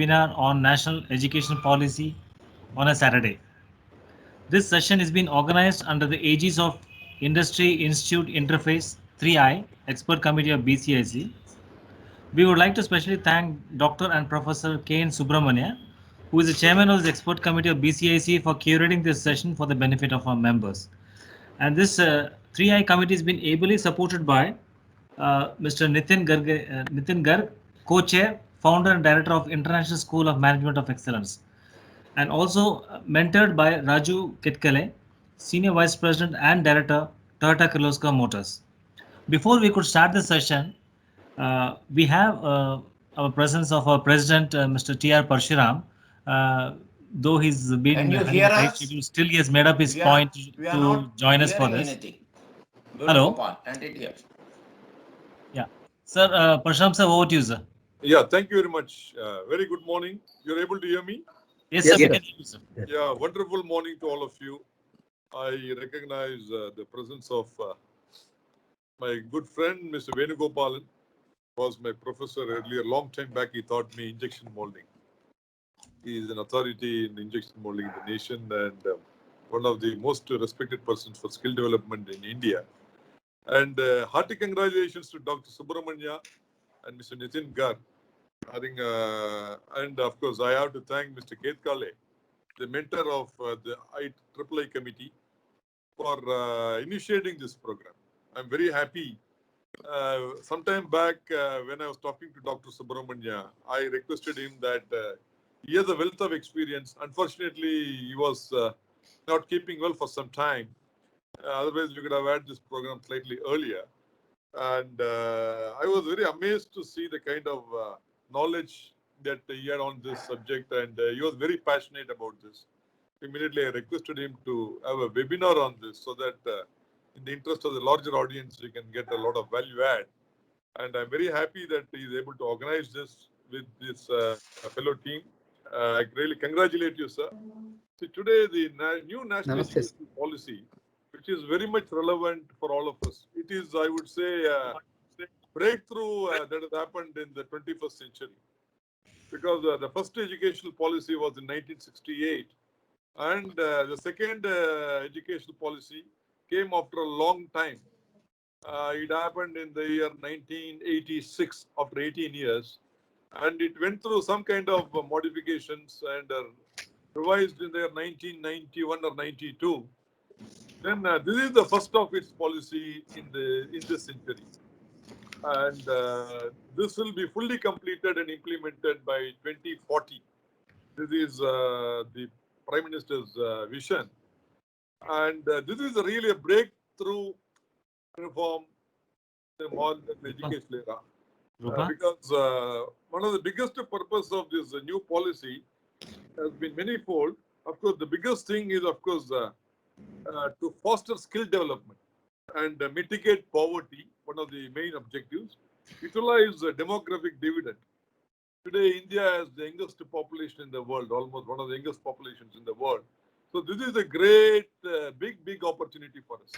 webinar on national education policy on a Saturday. This session is being organized under the aegis of Industry Institute Interface 3I Expert Committee of BCIC. We would like to specially thank Dr. and Professor K. N. Subramania, who is the chairman of the expert committee of BCIC, for curating this session for the benefit of our members. And this 3I committee has been ably supported by Mr. Nitin Garg, co-chair, founder and director of International School of Management of Excellence, and also mentored by Raju Ketkale, senior vice president and director, Toyota Kirloskar Motors. Before we could start the session, we have our presence of our president, Mr. T.R. Parshuram. Though he's been Can you having hear a tight us? schedule, still he has made up his We are point to not join us for hearing this. anything. Hello. Venugopal, and it here. Yeah. Sir, Parshuram sir, over to you, sir. Yeah, thank you very much. Very good morning. You're able to hear me? Yes, sir, we can hear you, sir. Yeah, wonderful morning to all of you. I recognize the presence of my good friend, Mr. Venugopalan, was my professor earlier. Long time back, he taught me injection molding. He is an authority in injection molding in the nation and one of the most respected persons for skill development in India. And hearty congratulations to Dr. Subramania and Mr. Nitin Garg. I think, and of course, I have to thank Mr. Ketkale, the mentor of the IEEE committee, for initiating this program. I'm very happy. Sometime back, when I was talking to Dr. Subramania, I requested him that he has a wealth of experience. Unfortunately, he was not keeping well for some time. Otherwise, we could have had this program slightly earlier. And I was very amazed to see the kind of knowledge that he had on this subject, and he was very passionate about this. Immediately, I requested him to have a webinar on this so that in the interest of the larger audience, you can get a lot of value add. And I'm very happy that he is able to organize this with this fellow team. I really congratulate you, sir. See, today, the new national education policy, which is very much relevant for all of us. It is, I would say, breakthrough that has happened in the 21st century. Because the first educational policy was in 1968. And the second educational policy came after a long time. It happened in the year 1986, after 18 years. And it went through some kind of modifications and revised in the year 1991 or 92. Then this is the first of its policy in this century. And this will be fully completed and implemented by 2040. This is the Prime Minister's vision. And this is really a breakthrough reform in the education era. Because one of the biggest purpose of this new policy has been manifold. Of course, the biggest thing is, of course, to foster skill development and mitigate poverty, one of the main objectives. Utilize the demographic dividend. Today, India has the youngest population in the world, almost one of the youngest populations in the world. So this is a great, big opportunity for us.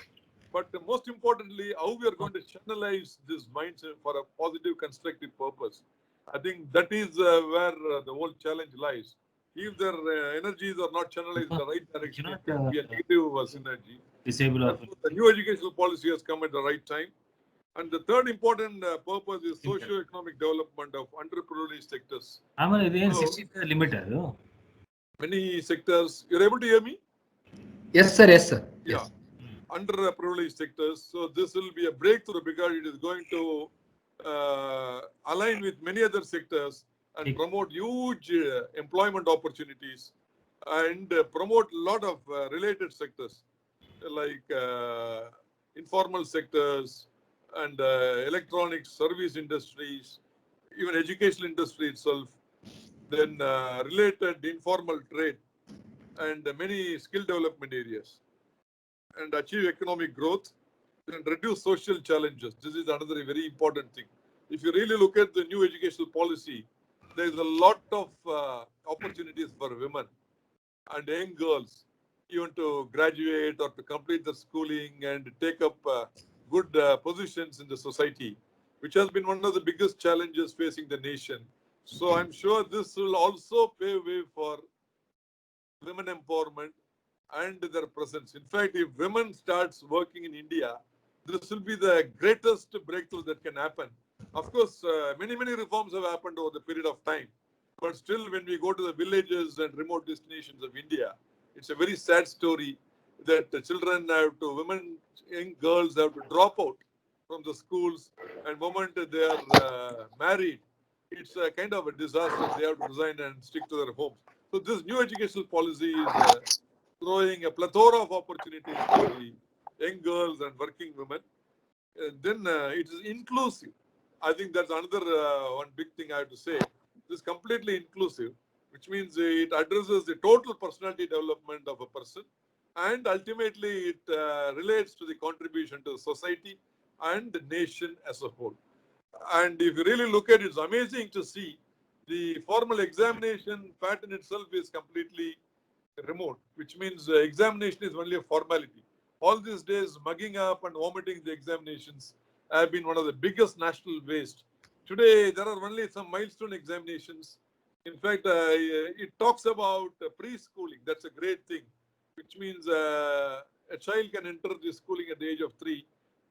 But most importantly, how we are going to channelize this mindset for a positive, constructive purpose. I think that is where the whole challenge lies. If their energies are not channelized in the right direction, it can be a negative synergy. The new educational policy has come at the right time. And the third important purpose is socio-economic development of underprivileged sectors. Many sectors. You're able to hear me? Yes, sir. Yes, sir. Yeah. Yes. Underprivileged sectors. So this will be a breakthrough because it is going to align with many other sectors and promote huge employment opportunities and promote a lot of related sectors like informal sectors and electronic service industries, even educational industry itself, then related informal trade and many skill development areas, and achieve economic growth and reduce social challenges. This is another very important thing. If you really look at the new educational policy, there is a lot of opportunities for women and young girls, even to graduate or to complete their schooling and take up good positions in the society, which has been one of the biggest challenges facing the nation. So I'm sure this will also pave way for women empowerment and their presence. In fact, if women starts working in India, this will be the greatest breakthrough that can happen. Of course, many reforms have happened over the period of time, but still, when we go to the villages and remote destinations of India, it's a very sad story that the children have to, women, young girls have to drop out from the schools, and moment they are married, it's a kind of a disaster. They have to resign and stick to their homes. So this new educational policy is throwing a plethora of opportunities to the young girls and working women. Then it is inclusive. I think that's another one big thing I have to say. This is completely inclusive, which means it addresses the total personality development of a person, and ultimately it relates to the contribution to society and the nation as a whole. And if you really look at it, it's amazing to see the formal examination pattern itself is completely remote, which means examination is only a formality. All these days, mugging up and vomiting the examinations have been one of the biggest national waste. Today, there are only some milestone examinations. In fact, it talks about preschooling. That's a great thing, which means a child can enter the schooling at the age of 3.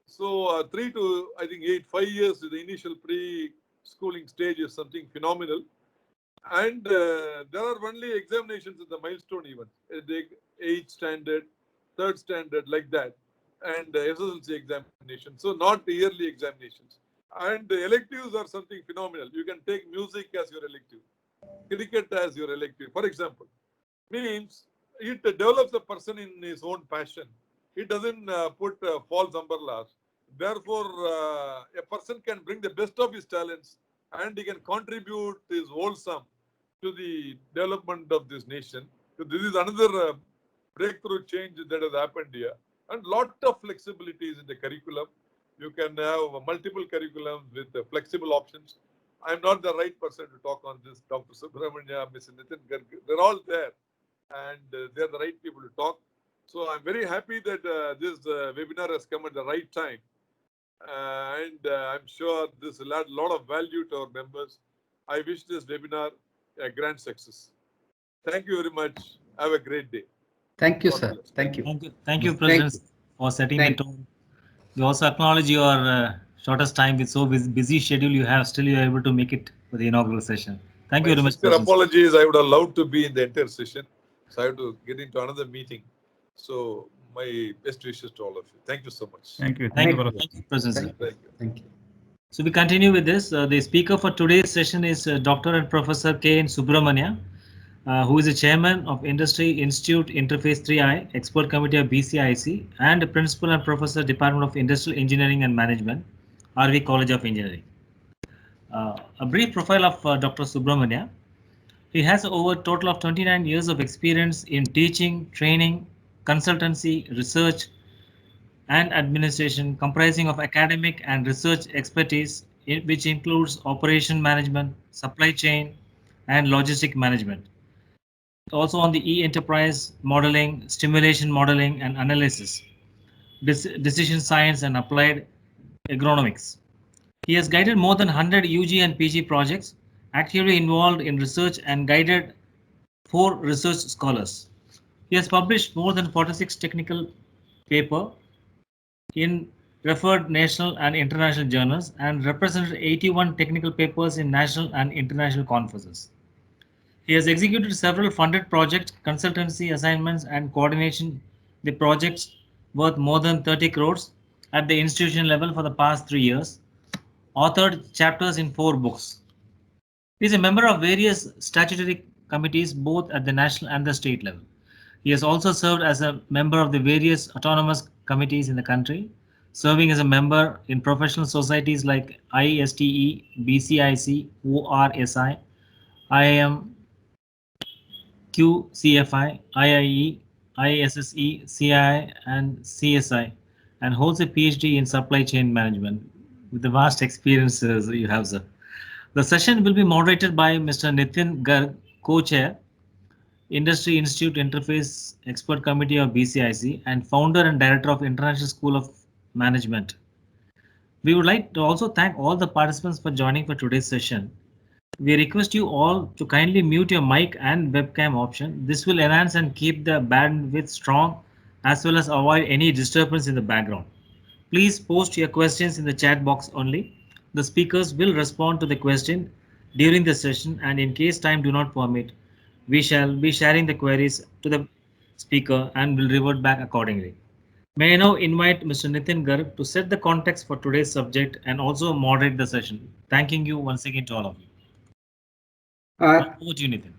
So 3 to, I think, 5 years, the initial pre-schooling stage is something phenomenal. And there are only examinations in the milestone events, the 8th standard, 3rd standard, like that, and SSLC examination. So not yearly examinations. And electives are something phenomenal. You can take music as your elective, cricket as your elective, for example. Means it develops a person in his own passion. It doesn't put false umbrellas. Therefore, a person can bring the best of his talents, and he can contribute his whole sum to the development of this nation. So this is another breakthrough change that has happened here. And lot of flexibilities in the curriculum. You can have multiple curriculums with flexible options. I'm not the right person to talk on this. Dr. Subramania, Ms. Nitin Garg, they're all there, and they're the right people to talk. So I'm very happy that this webinar has come at the right time. And I'm sure this will add a lot of value to our members. I wish this webinar a grand success. Thank you very much. Have a great day. Thank you, sir. Thank you. Thank you, Thank President, you. for setting Thank the tone. We also acknowledge your shortest time with so busy schedule you have. Still, you are able to make it for the inaugural session. Thank you very much, President. Apologies. I would have loved to be in the entire session, so I have to get into another meeting. So my best wishes to all of you. Thank you so much. Thank you, President. Thank you. So we continue with this. The speaker for today's session is Dr. and Professor K.N. Subramania, who is the chairman of Industry Institute Interface 3I, Expert Committee of BCIC, and Principal and Professor, Department of Industrial Engineering and Management, RV College of Engineering. A brief profile of Dr. Subramania. He has over a total of 29 years of experience in teaching, training, consultancy, research, and administration, comprising of academic and research expertise, which includes operation management, supply chain, and logistic management. Also on the e-enterprise modeling, stimulation modeling and analysis, decision science and applied agronomics. He has guided more than 100 UG and PG projects, actively involved in research and guided 4 research scholars. He has published more than 46 technical papers in referred national and international journals and represented 81 technical papers in national and international conferences. He has executed several funded projects, consultancy assignments, and coordination the projects worth more than 30 crores at the institution level for the past 3 years, authored chapters in 4 books. He is a member of various statutory committees both at the national and the state level. He has also served as a member of the various autonomous committees in the country, serving as a member in professional societies like ISTE, BCIC, ORSI, IIM, QCFI, IIE, ISSE, CII, and CSI, and holds a PhD in supply chain management. With the vast experiences you have, sir. The session will be moderated by Mr. Nitin Garg, co-chair, Industry Institute Interface Expert Committee of BCIC, and founder and director of International School of Management. We would like to also thank all the participants for joining for today's session. We request you all to kindly mute your mic and webcam option. This will enhance and keep the bandwidth strong as well as avoid any disturbance in the background. Please post your questions in the chat box only. The speakers will respond to the question during the session, and in case time do not permit, we shall be sharing the queries to the speaker and will revert back accordingly. May I now invite Mr. Nitin Garg to set the context for today's subject and also moderate the session. Thanking you once again to all of you. Uh, Over to you, Nitin.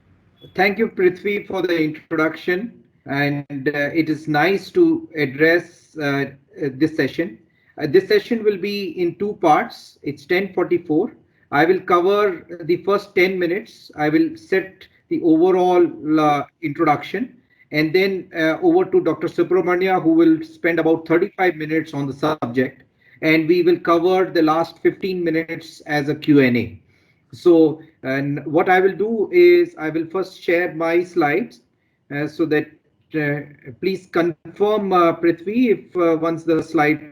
Thank you, Prithvi, for the introduction. And it is nice to address this session. This session will be in two parts. It's 10:44. I will cover the first 10 minutes. I will set the overall introduction, and then over to Dr. Subramania, who will spend about 35 minutes on the subject, and we will cover the last 15 minutes as a Q&A. So, and what I will do is I will first share my slides so that please confirm, Prithvi, if once the slides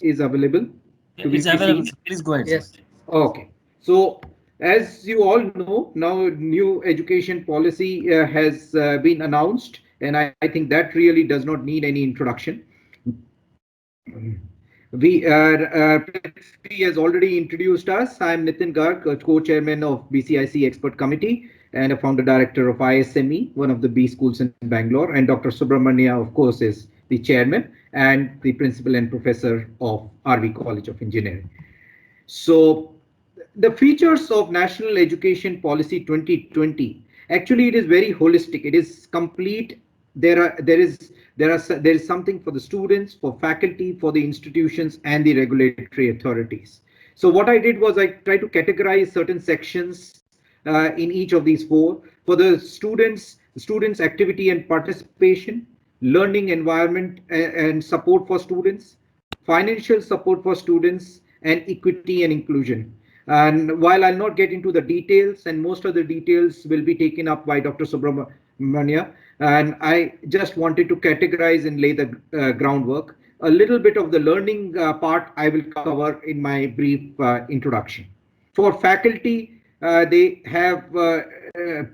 is available to Yeah, be it's seen. available. Please go ahead, sir. Yes. Okay. So, as you all know, now new education policy has been announced, and I think that really does not need any introduction. Prithvi has already introduced us. I'm Nitin Garg, co-chairman of BCIC Expert Committee and a founder director of ISME, one of the B schools in Bangalore. And Dr. Subramania, of course, is the chairman and the principal and professor of RV College of Engineering. So the features of National Education Policy 2020, actually it is very holistic. It is complete. There is something for the students, for faculty, for the institutions and the regulatory authorities. So what I did was I tried to categorize certain sections in each of these four. For the students activity and participation, learning environment and support for students, financial support for students, and equity and inclusion. And while I'll not get into the details, and most of the details will be taken up by Dr. Subramania, and I just wanted to categorize and lay the groundwork. A little bit of the learning part I will cover in my brief introduction. For faculty, they have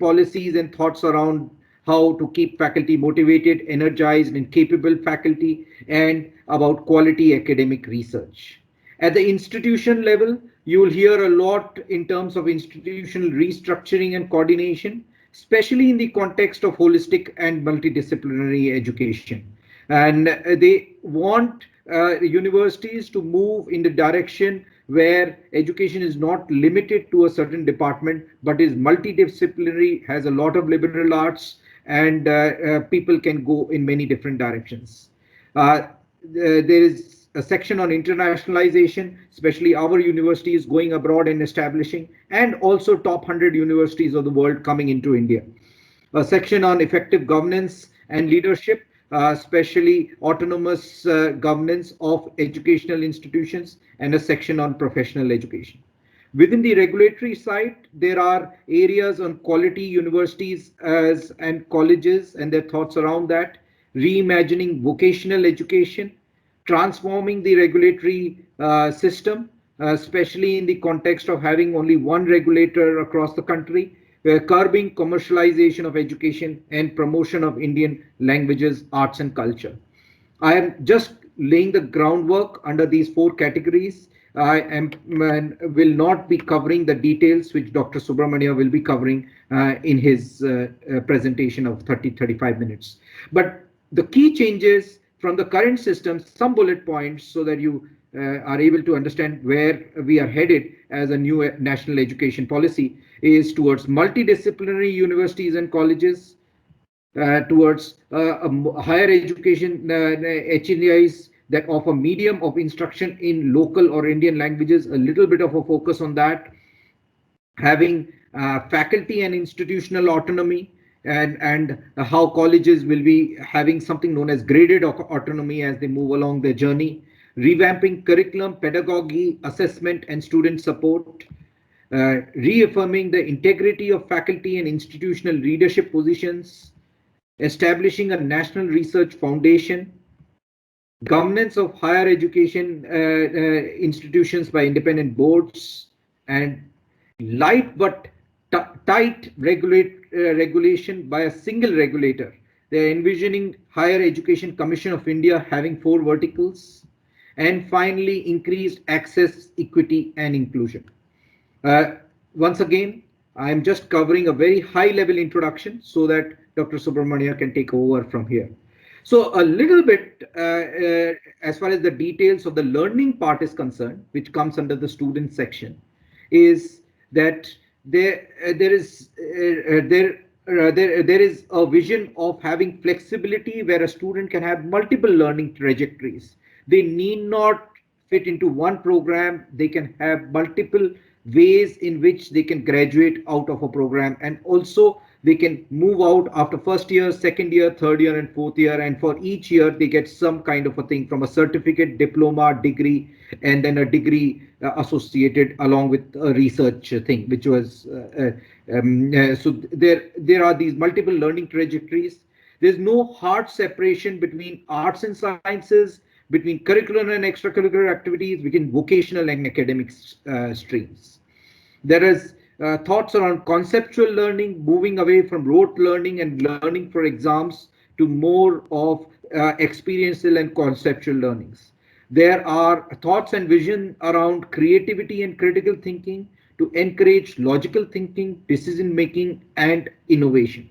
policies and thoughts around how to keep faculty motivated, energized, and capable faculty, and about quality academic research. At the institution level, you will hear a lot in terms of institutional restructuring and coordination, especially in the context of holistic and multidisciplinary education. And they want universities to move in the direction where education is not limited to a certain department, but is multidisciplinary, has a lot of liberal arts, and people can go in many different directions. There is a section on internationalization, especially our universities going abroad and establishing, and also top 100 universities of the world coming into India. A section on effective governance and leadership, especially autonomous governance of educational institutions, and a section on professional education. Within the regulatory side, there are areas on quality universities and colleges and their thoughts around that, reimagining vocational education, transforming the regulatory system, especially in the context of having only one regulator across the country, curbing commercialization of education and promotion of Indian languages, arts and culture. I am just laying the groundwork under these four categories. I am will not be covering the details which Dr. Subramania will be covering in his presentation of 35 minutes. But the key changes from the current system, some bullet points so that you are able to understand where we are headed as a new national education policy, is towards multidisciplinary universities and colleges, towards higher education HNIs that offer medium of instruction in local or Indian languages, a little bit of a focus on that, having faculty and institutional autonomy, and how colleges will be having something known as graded autonomy as they move along their journey, revamping curriculum, pedagogy, assessment, and student support, reaffirming the integrity of faculty and institutional leadership positions, establishing a national research foundation, governance of higher education institutions by independent boards, and light but tight regulation by a single regulator. They are envisioning Higher Education Commission of India having 4 verticals, and finally increased access, equity and inclusion. Once again, I am just covering a very high level introduction so that Dr. Subramania can take over from here. So a little bit as far as the details of the learning part is concerned, which comes under the student section, is that there is a vision of having flexibility where a student can have multiple learning trajectories. They need not fit into one program. They can have multiple ways in which they can graduate out of a program, and also they can move out after first year, second year, third year and fourth year, and for each year they get some kind of a thing, from a certificate, diploma, degree, and then a degree associated along with a research thing, which was so there are these multiple learning trajectories. There's no hard separation between arts and sciences, between curricular and extracurricular activities, between vocational and academic streams. There is thoughts around conceptual learning, moving away from rote learning and learning for exams to more of experiential and conceptual learnings. There are thoughts and vision around creativity and critical thinking to encourage logical thinking, decision making, and innovation.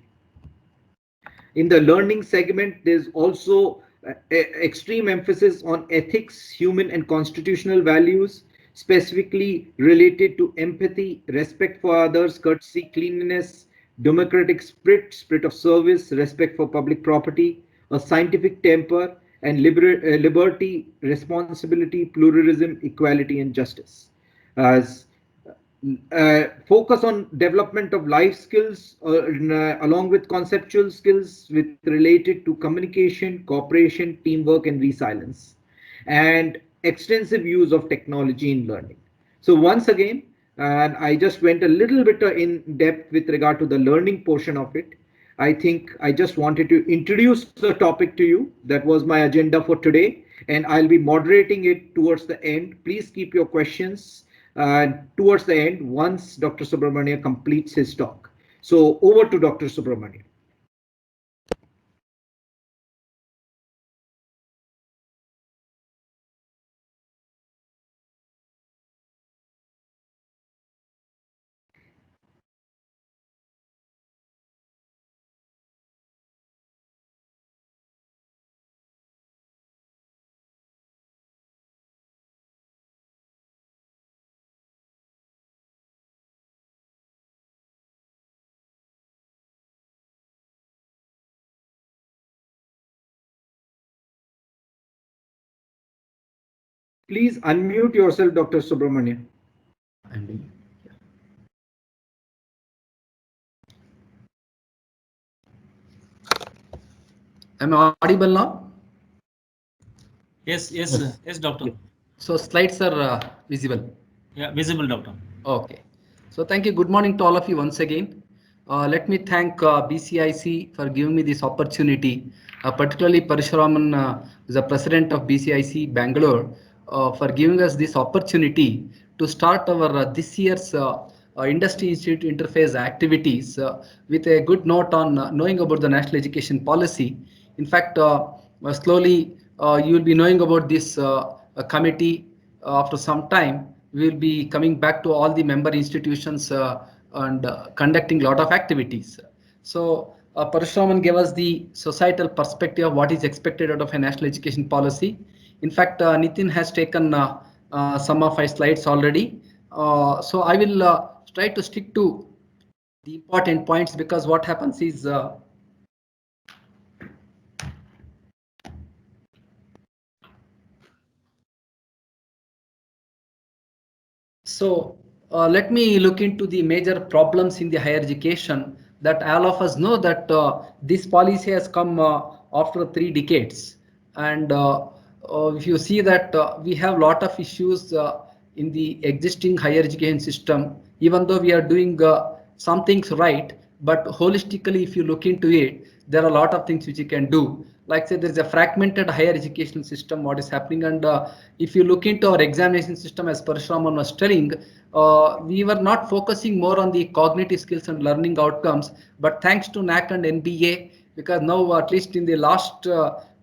In the learning segment, there's also extreme emphasis on ethics, human and constitutional values, specifically related to empathy, respect for others, courtesy, cleanliness, democratic spirit of service, respect for public property, a scientific temper, and liberty, responsibility, pluralism, equality, and justice. As focus on development of life skills along with conceptual skills with related to communication, cooperation, teamwork, and resilience, and extensive use of technology in learning. So once again, and I just went a little bit in depth with regard to the learning portion of it. I think I just wanted to introduce the topic to you. That was my agenda for today, and I'll be moderating it towards the end. Please keep your questions towards the end once Dr. Subramania completes his talk. So over to Dr. Subramania. Please unmute yourself, Dr. Subramania. Am I audible now? Yes, doctor. So slides are visible. Yeah, visible, doctor. Okay. So thank you. Good morning to all of you once again. Let me thank BCIC for giving me this opportunity, particularly Parashuraman, the president of BCIC Bangalore, for giving us this opportunity to start our this year's Industry Institute Interface activities with a good note on knowing about the national education policy. In fact, slowly you will be knowing about this committee after some time. We will be coming back to all the member institutions and conducting a lot of activities. So Parashuraman gave us the societal perspective of what is expected out of a national education policy. In fact, Nitin has taken some of my slides already. So I will try to stick to the important points, because what happens is so let me look into the major problems in the higher education that all of us know that this policy has come after 3 decades. And if you see that we have a lot of issues in the existing higher education system, even though we are doing some things right, but holistically, if you look into it, there are a lot of things which you can do. like say there is a fragmented higher education system, what is happening. And if you look into our examination system, as Parashuraman was telling, we were not focusing more on the cognitive skills and learning outcomes, but thanks to NAC and NBA, because now at least in the last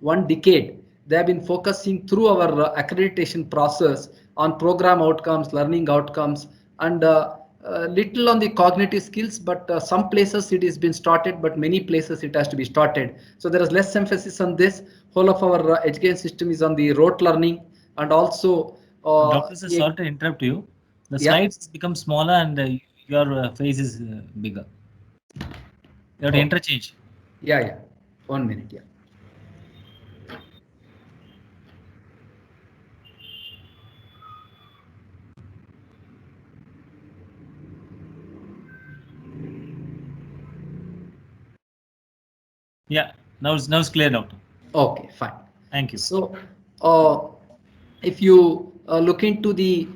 1 decade, they have been focusing through our accreditation process on program outcomes, learning outcomes, and little on the cognitive skills, but some places it has been started, but many places it has to be started. So there is less emphasis on this. Whole of our education system is on the rote learning, and also Doctor, sorry to interrupt you. The yeah. slides become smaller and your face is bigger. You have to interchange. Yeah. 1 minute. Yeah. Yeah. Now it's clear, doctor. Okay, fine. Thank you. So, if you look into the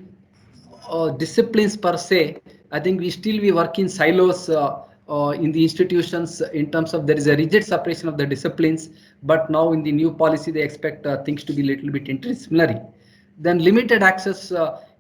disciplines per se, I think we still work in silos in the institutions in terms of there is a rigid separation of the disciplines, but now in the new policy they expect things to be a little bit interdisciplinary. Then limited access.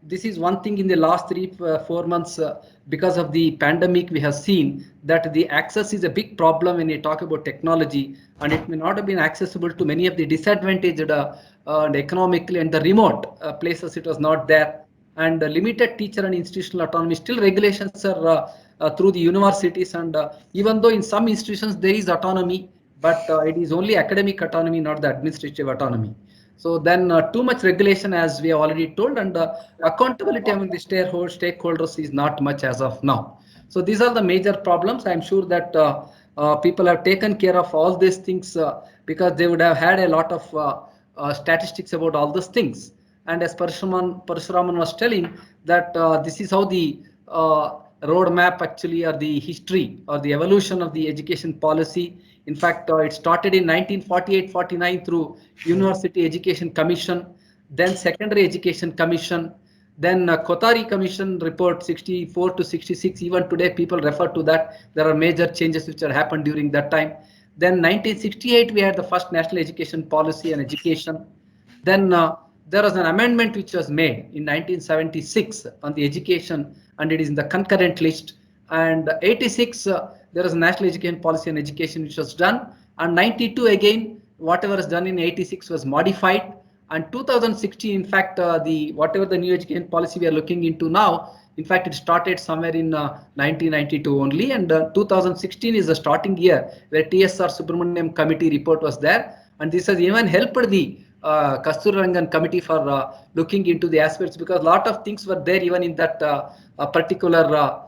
This is one thing in the last 3-4 months because of the pandemic we have seen that the access is a big problem when you talk about technology, and it may not have been accessible to many of the disadvantaged and economically and the remote places it was not there. And limited teacher and institutional autonomy, still regulations are through the universities, and even though in some institutions there is autonomy, but it is only academic autonomy, not the administrative autonomy. So then too much regulation, as we have already told, and accountability among the stakeholders is not much as of now. So these are the major problems. I'm sure that people have taken care of all these things because they would have had a lot of statistics about all those things. And as Parashuraman was telling that this is how the roadmap actually, or the history or the evolution of the education policy. In fact, it started in 1948-49 through University Education Commission, then Secondary Education Commission, then Kothari Commission report 64 to 66. Even today, people refer to that. There are major changes which have happened during that time. Then 1968, we had the first National Education Policy and Education. Then there was an amendment which was made in 1976 on the education, and it is in the concurrent list. And 86, there was a National Education Policy and Education which was done. And 92 again, whatever is done in 86 was modified. And 2016, in fact, whatever the new education policy we are looking into now, in fact, it started somewhere in 1992 only, and 2016 is the starting year where TSR Subramaniam committee report was there, and this has even helped the Kasturirangan committee for looking into the aspects, because a lot of things were there even in that particular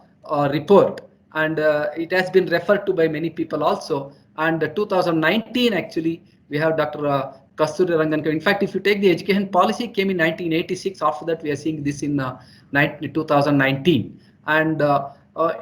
report, and it has been referred to by many people also. And 2019 actually we have Dr. Kasturirangan. In fact, if you take the education policy, came in 1986. After that, we are seeing this in 2019, and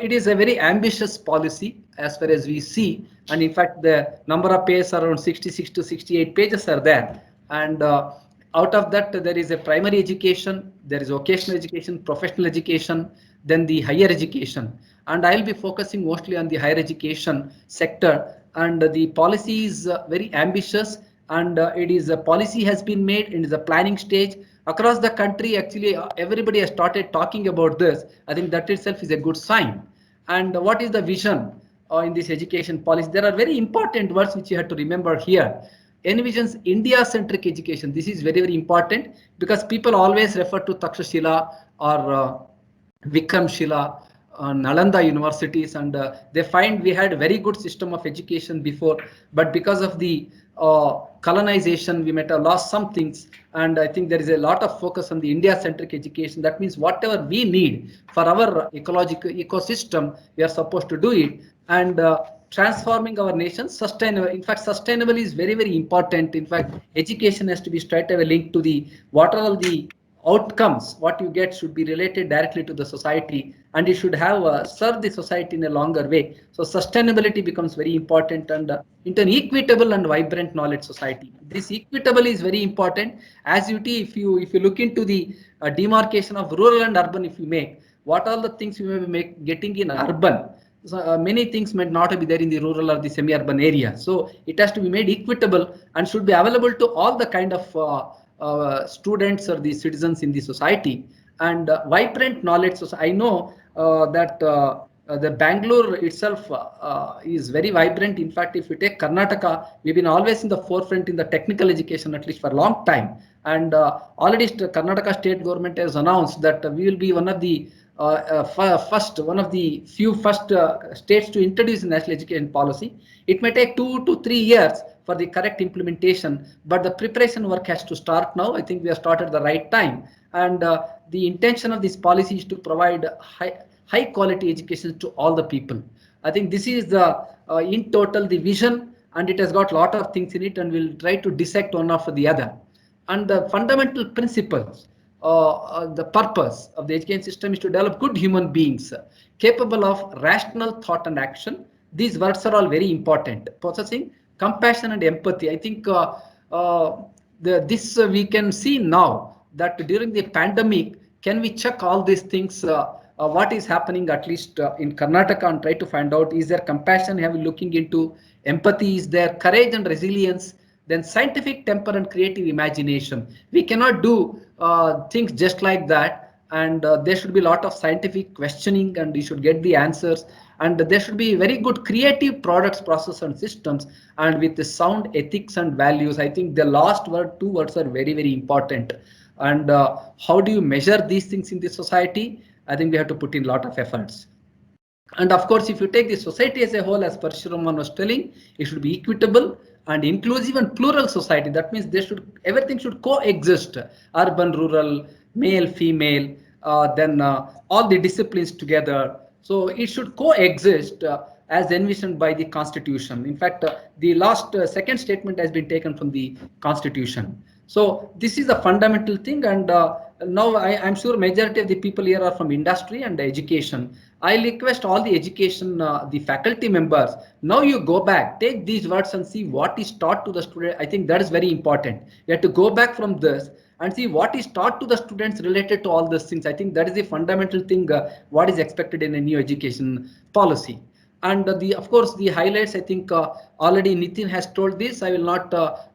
it is a very ambitious policy as far as we see. And in fact, the number of pages are around 66 to 68 pages are there. And out of that, there is a primary education, there is vocational education, professional education, then the higher education. And I'll be focusing mostly on the higher education sector. And the policy is very ambitious, and it is a policy has been made in the planning stage across the country. Actually, everybody has started talking about this. I think that itself is a good sign. And what is the vision in this education policy? There are very important words which you have to remember here. Envisions India-centric education. This is very, very important, because people always refer to Takshashila or Vikramshila, Nalanda universities, and they find we had a very good system of education before, but because of the colonization, we might have lost some things. And I think there is a lot of focus on the India-centric education. That means whatever we need for our ecological ecosystem, we are supposed to do it. And transforming our nation sustainable. In fact, sustainable is very, very important. In fact, education has to be straight away linked to the what are all the outcomes, what you get should be related directly to the society, and it should have serve the society in a longer way. So sustainability becomes very important, and into an equitable and vibrant knowledge society. This equitable is very important. As if you look into the demarcation of rural and urban, if you make what all the things you may be getting in urban, So, many things might not be there in the rural or the semi-urban area. So it has to be made equitable and should be available to all the kind of students or the citizens in the society. And vibrant knowledge. So I know that the Bangalore itself is very vibrant. In fact, if you take Karnataka, we've been always in the forefront in the technical education, at least for a long time. And already Karnataka state government has announced that we will be one of the few first states to introduce national education policy. It may take 2 to 3 years for the correct implementation, but the preparation work has to start now. I think we have started the right time, and the intention of this policy is to provide high quality education to all the people. I think this is the in total the vision, and it has got a lot of things in it, and we'll try to dissect one after the other. And the fundamental principles, the purpose of the education system is to develop good human beings capable of rational thought and action. These words are all very important. Possessing compassion and empathy. I think we can see now that during the pandemic, can we check all these things? What is happening at least in Karnataka, and try to find out, is there compassion? Have we looking into empathy? Is there courage and resilience? Then scientific temper and creative imagination. We cannot do things just like that, and there should be a lot of scientific questioning, and you should get the answers, and there should be very good creative products, process and systems, and with the sound ethics and values. I think the last two words are very, very important. And how do you measure these things in the society? I think we have to put in a lot of efforts. And of course, if you take the society as a whole, as Parasuraman was telling, it should be equitable and inclusive and plural society. That means everything should coexist: urban, rural, male, female, then all the disciplines together. So it should coexist as envisioned by the Constitution. In fact, the last second statement has been taken from the Constitution. So this is a fundamental thing, and now I'm sure majority of the people here are from industry and education. I request all the education, the faculty members, now you go back, take these words and see what is taught to the student. I think that is very important. You have to go back from this and see what is taught to the students related to all these things. I think that is the fundamental thing, what is expected in a new education policy. And of course, the highlights, I think already Nitin has told this. I will not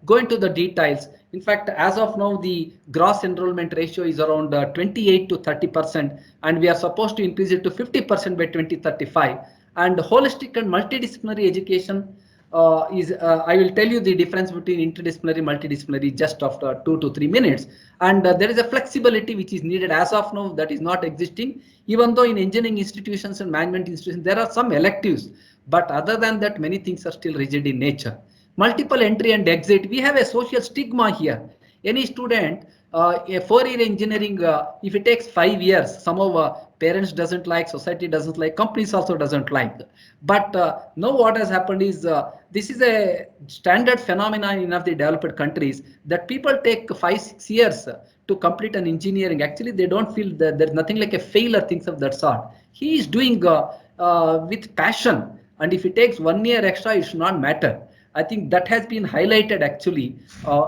go into the details. In fact, as of now, the gross enrollment ratio is around 28 to 30%, and we are supposed to increase it to 50% by 2035. And holistic and multidisciplinary education I will tell you the difference between interdisciplinary, multidisciplinary just after 2 to 3 minutes. And there is a flexibility which is needed as of now that is not existing, even though in engineering institutions and management institutions, there are some electives. But other than that, many things are still rigid in nature. Multiple entry and exit. We have a social stigma here. Any student, a 4-year engineering, if it takes 5 years, somehow parents doesn't like, society doesn't like, companies also doesn't like. But now what has happened is this is a standard phenomenon in of the developed countries that people take 5-6 years to complete an engineering. Actually, they don't feel that there's nothing like a failure, things of that sort. He is doing with passion, and if it takes 1 year extra, it should not matter. I think that has been highlighted actually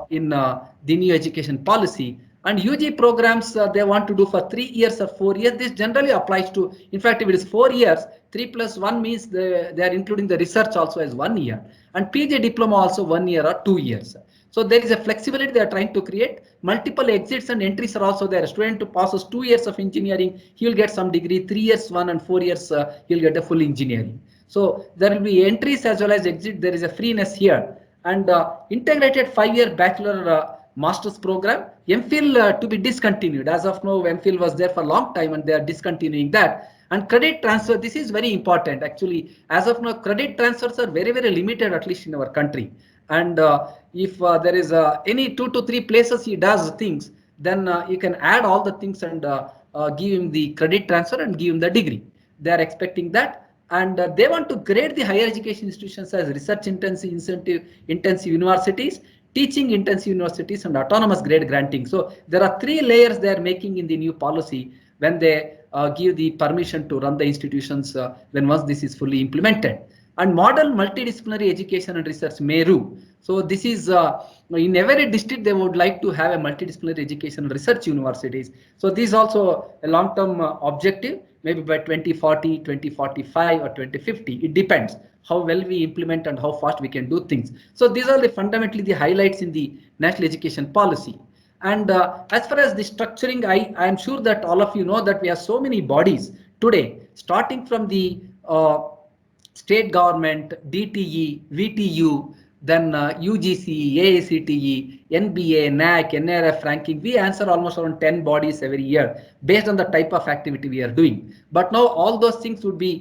in the new education policy. And UG programs they want to do for 3 years or 4 years. This generally applies to, in fact, if it is 4 years, 3 plus 1 means they are including the research also as 1 year, and PG diploma also 1 year or 2 years. So there is a flexibility they are trying to create. Multiple exits and entries are also there. A student who passes 2 years of engineering, he will get some degree, 3 years one and 4 years he will get a full engineering. So there will be entries as well as exit. There is a freeness here. And integrated 5-year bachelor master's program, MPhil to be discontinued. As of now, MPhil was there for a long time and they are discontinuing that. And credit transfer, this is very important actually. As of now, credit transfers are very, very limited, at least in our country. And if there is any 2 to 3 places he does things, then you can add all the things and give him the credit transfer and give him the degree. They are expecting that. And they want to grade the higher education institutions as research intensive universities, teaching intensive universities, and autonomous grade granting. So there are 3 layers they are making in the new policy when they give the permission to run the institutions when once this is fully implemented. And model multidisciplinary education and research, MERU. So this is in every district they would like to have a multidisciplinary education and research universities. So this is also a long-term objective maybe by 2040, 2045 or 2050. It depends how well we implement and how fast we can do things. So these are fundamentally the highlights in the national education policy. And as far as the structuring, I am sure that all of you know that we have so many bodies today, starting from the state government, DTE, VTU, then UGC, AICTE, NBA, NAC, NRF ranking. We answer almost around 10 bodies every year based on the type of activity we are doing. But now all those things would be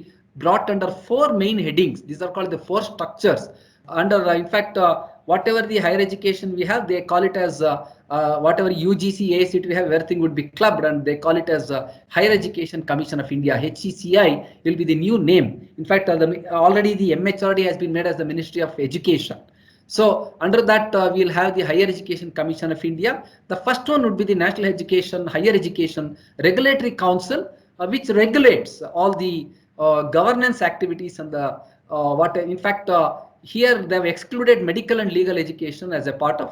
brought under 4 main headings. These are called the 4 structures. Under, in fact, whatever the higher education we have, they call it as whatever UGC, AICTE we have, everything would be clubbed, and they call it as Higher Education Commission of India. HECI will be the new name. In fact, already the MHRD has been made as the Ministry of Education. So under that, we'll have the Higher Education Commission of India. The first one would be the National Education, Higher Education Regulatory Council, which regulates all the governance activities and the in fact, here they have excluded medical and legal education as a part of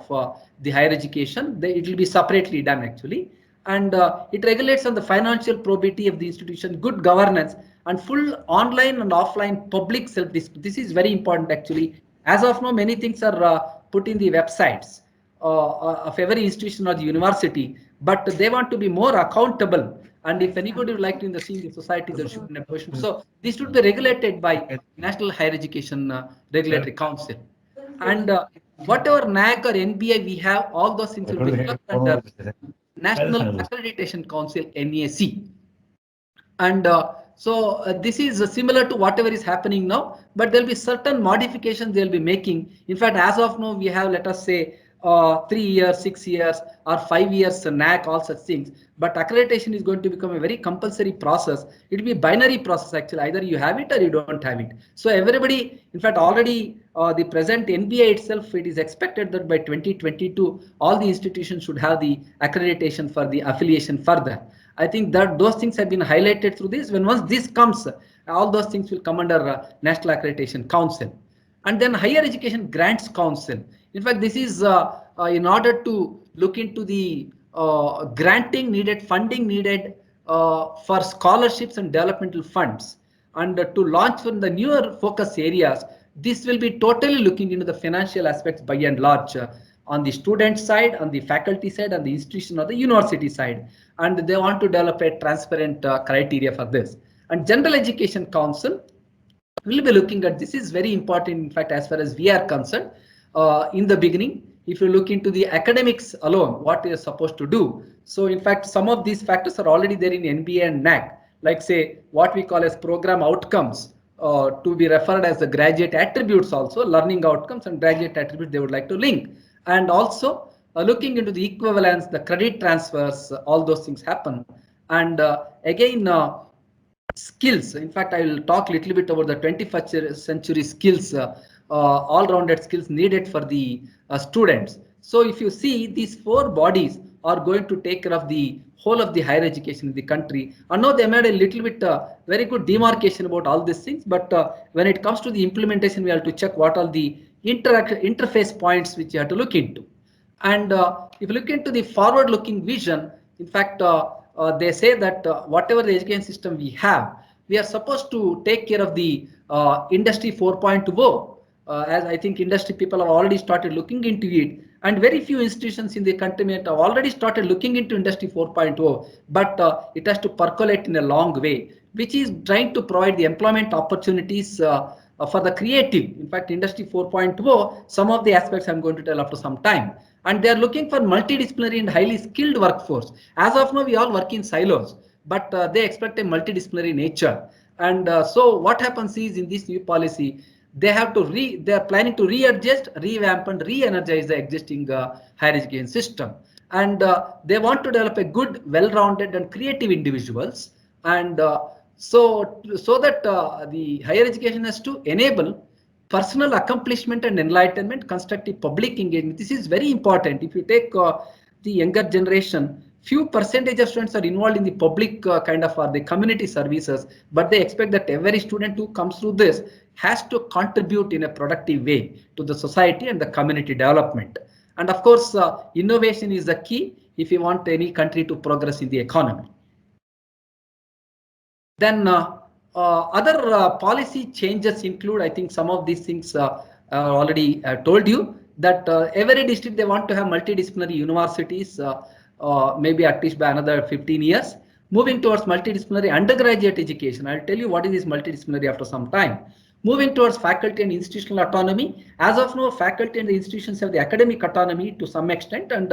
the higher education. It will be separately done actually. And it regulates on the financial probity of the institution, good governance, and full online and offline public self-discipline. This is very important actually. As of now, many things are put in the websites of every institution or the university, but they want to be more accountable. And if anybody would like to in the society, there should be a question. So this should be regulated by National Higher Education Regulatory Council. And whatever NAC or NBA we have, all those things will be clubbed under National Accreditation Council, NAC. And this is similar to whatever is happening now, but there will be certain modifications they will be making. In fact, as of now, we have, let us say, 3 years, 6 years, or 5 years NAC, all such things. But accreditation is going to become a very compulsory process. It will be a binary process actually. Either you have it or you don't have it. So everybody, in fact, already the present NBA itself, it is expected that by 2022, all the institutions should have the accreditation for the affiliation further. I think that those things have been highlighted through this. When once this comes, all those things will come under National Accreditation Council. And then Higher Education Grants Council. In fact, this is in order to look into the granting needed, funding needed for scholarships and developmental funds, and to launch from the newer focus areas. This will be totally looking into the financial aspects by and large on the student side, on the faculty side, on the institution or the university side. And they want to develop a transparent criteria for this. And General Education Council will be looking at this. Is very important, in fact, as far as we are concerned. In the beginning, if you look into the academics alone, what is supposed to do. So in fact, some of these factors are already there in NBA and NAC, like say what we call as program outcomes, to be referred as the graduate attributes, also learning outcomes and graduate attributes they would like to link. And also looking into the equivalence, the credit transfers, all those things happen. And again, skills. In fact, I will talk a little bit about the 21st century skills, all-rounded skills needed for the students. So if you see, these 4 bodies are going to take care of the whole of the higher education in the country. I know they made a little bit very good demarcation about all these things, but when it comes to the implementation, we have to check what are the interface points which you have to look into. And if you look into the forward-looking vision, in fact, they say that whatever the education system we have, we are supposed to take care of the Industry 4.0. As I think industry people have already started looking into it, and very few institutions in the country have already started looking into Industry 4.0, but it has to percolate in a long way, which is trying to provide the employment opportunities for the creative. In fact, Industry 4.0, some of the aspects I'm going to tell after some time. And they are looking for multidisciplinary and highly skilled workforce. As of now, we all work in silos, but they expect a multidisciplinary nature. And so what happens is, in this new policy, they have to they are planning to readjust, revamp, and re-energize the existing higher education system. And they want to develop a good, well-rounded and creative individuals. And so that the higher education has to enable personal accomplishment and enlightenment, constructive public engagement. This is very important. If you take the younger generation, few percentage of students are involved in the public kind of or the community services, but they expect that every student who comes through this has to contribute in a productive way to the society and the community development. And of course, innovation is the key if you want any country to progress in the economy. Then other policy changes include, I think some of these things already told you that every district they want to have multidisciplinary universities, maybe at least by another 15 years. Moving towards multidisciplinary undergraduate education. I'll tell you what is this multidisciplinary after some time. Moving towards faculty and institutional autonomy. As of now, faculty and the institutions have the academic autonomy to some extent, and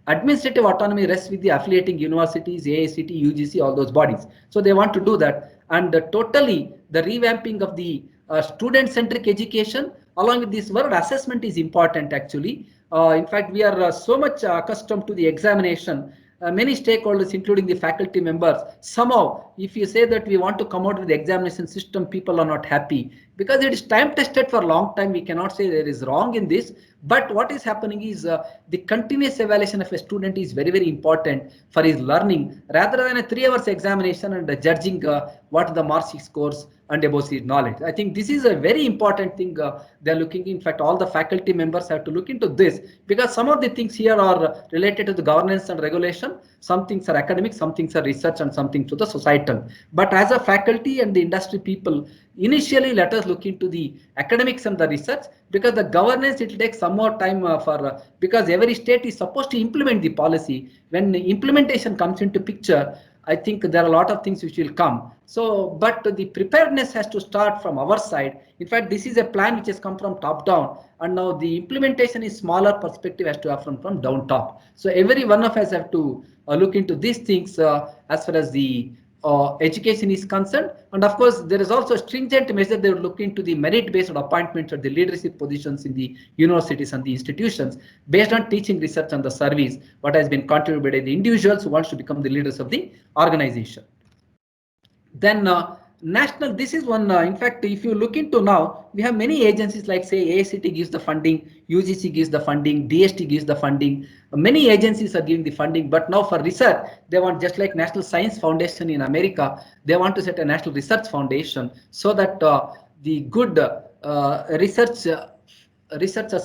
administrative autonomy rests with the affiliating universities, AICT, UGC, all those bodies. So they want to do that. And totally the revamping of the student-centric education, along with this word assessment is important actually. In fact, we are so much accustomed to the examination. Many stakeholders, including the faculty members, somehow, if you say that we want to come out with the examination system, people are not happy because it is time tested for a long time. We cannot say there is wrong in this, but what is happening is the continuous evaluation of a student is very, very important for his learning rather than a 3 hours examination and judging what the marks he scores and about his knowledge. I think this is a very important thing they're looking. In fact, all the faculty members have to look into this because some of the things here are related to the governance and regulation. Some things are academic, some things are research, and some things to the societal. But as a faculty and the industry people, initially let us look into the academics and the research, because the governance, it will take some more time because every state is supposed to implement the policy. When the implementation comes into picture, I think there are a lot of things which will come. So, but the preparedness has to start from our side. In fact, this is a plan which has come from top down, and now the implementation is smaller perspective has to happen from down top. So every one of us have to look into these things as far as the education is concerned. And of course, there is also a stringent measure. They will look into the merit-based appointments at the leadership positions in the universities and the institutions based on teaching, research, and the service, what has been contributed by the individuals who wants to become the leaders of the organization. Then national, this is one, in fact, if you look into now, we have many agencies like say AICT gives the funding, UGC gives the funding, DST gives the funding. Many agencies are giving the funding, but now for research, they want, just like National Science Foundation in America, they want to set a National Research Foundation so that the good researchers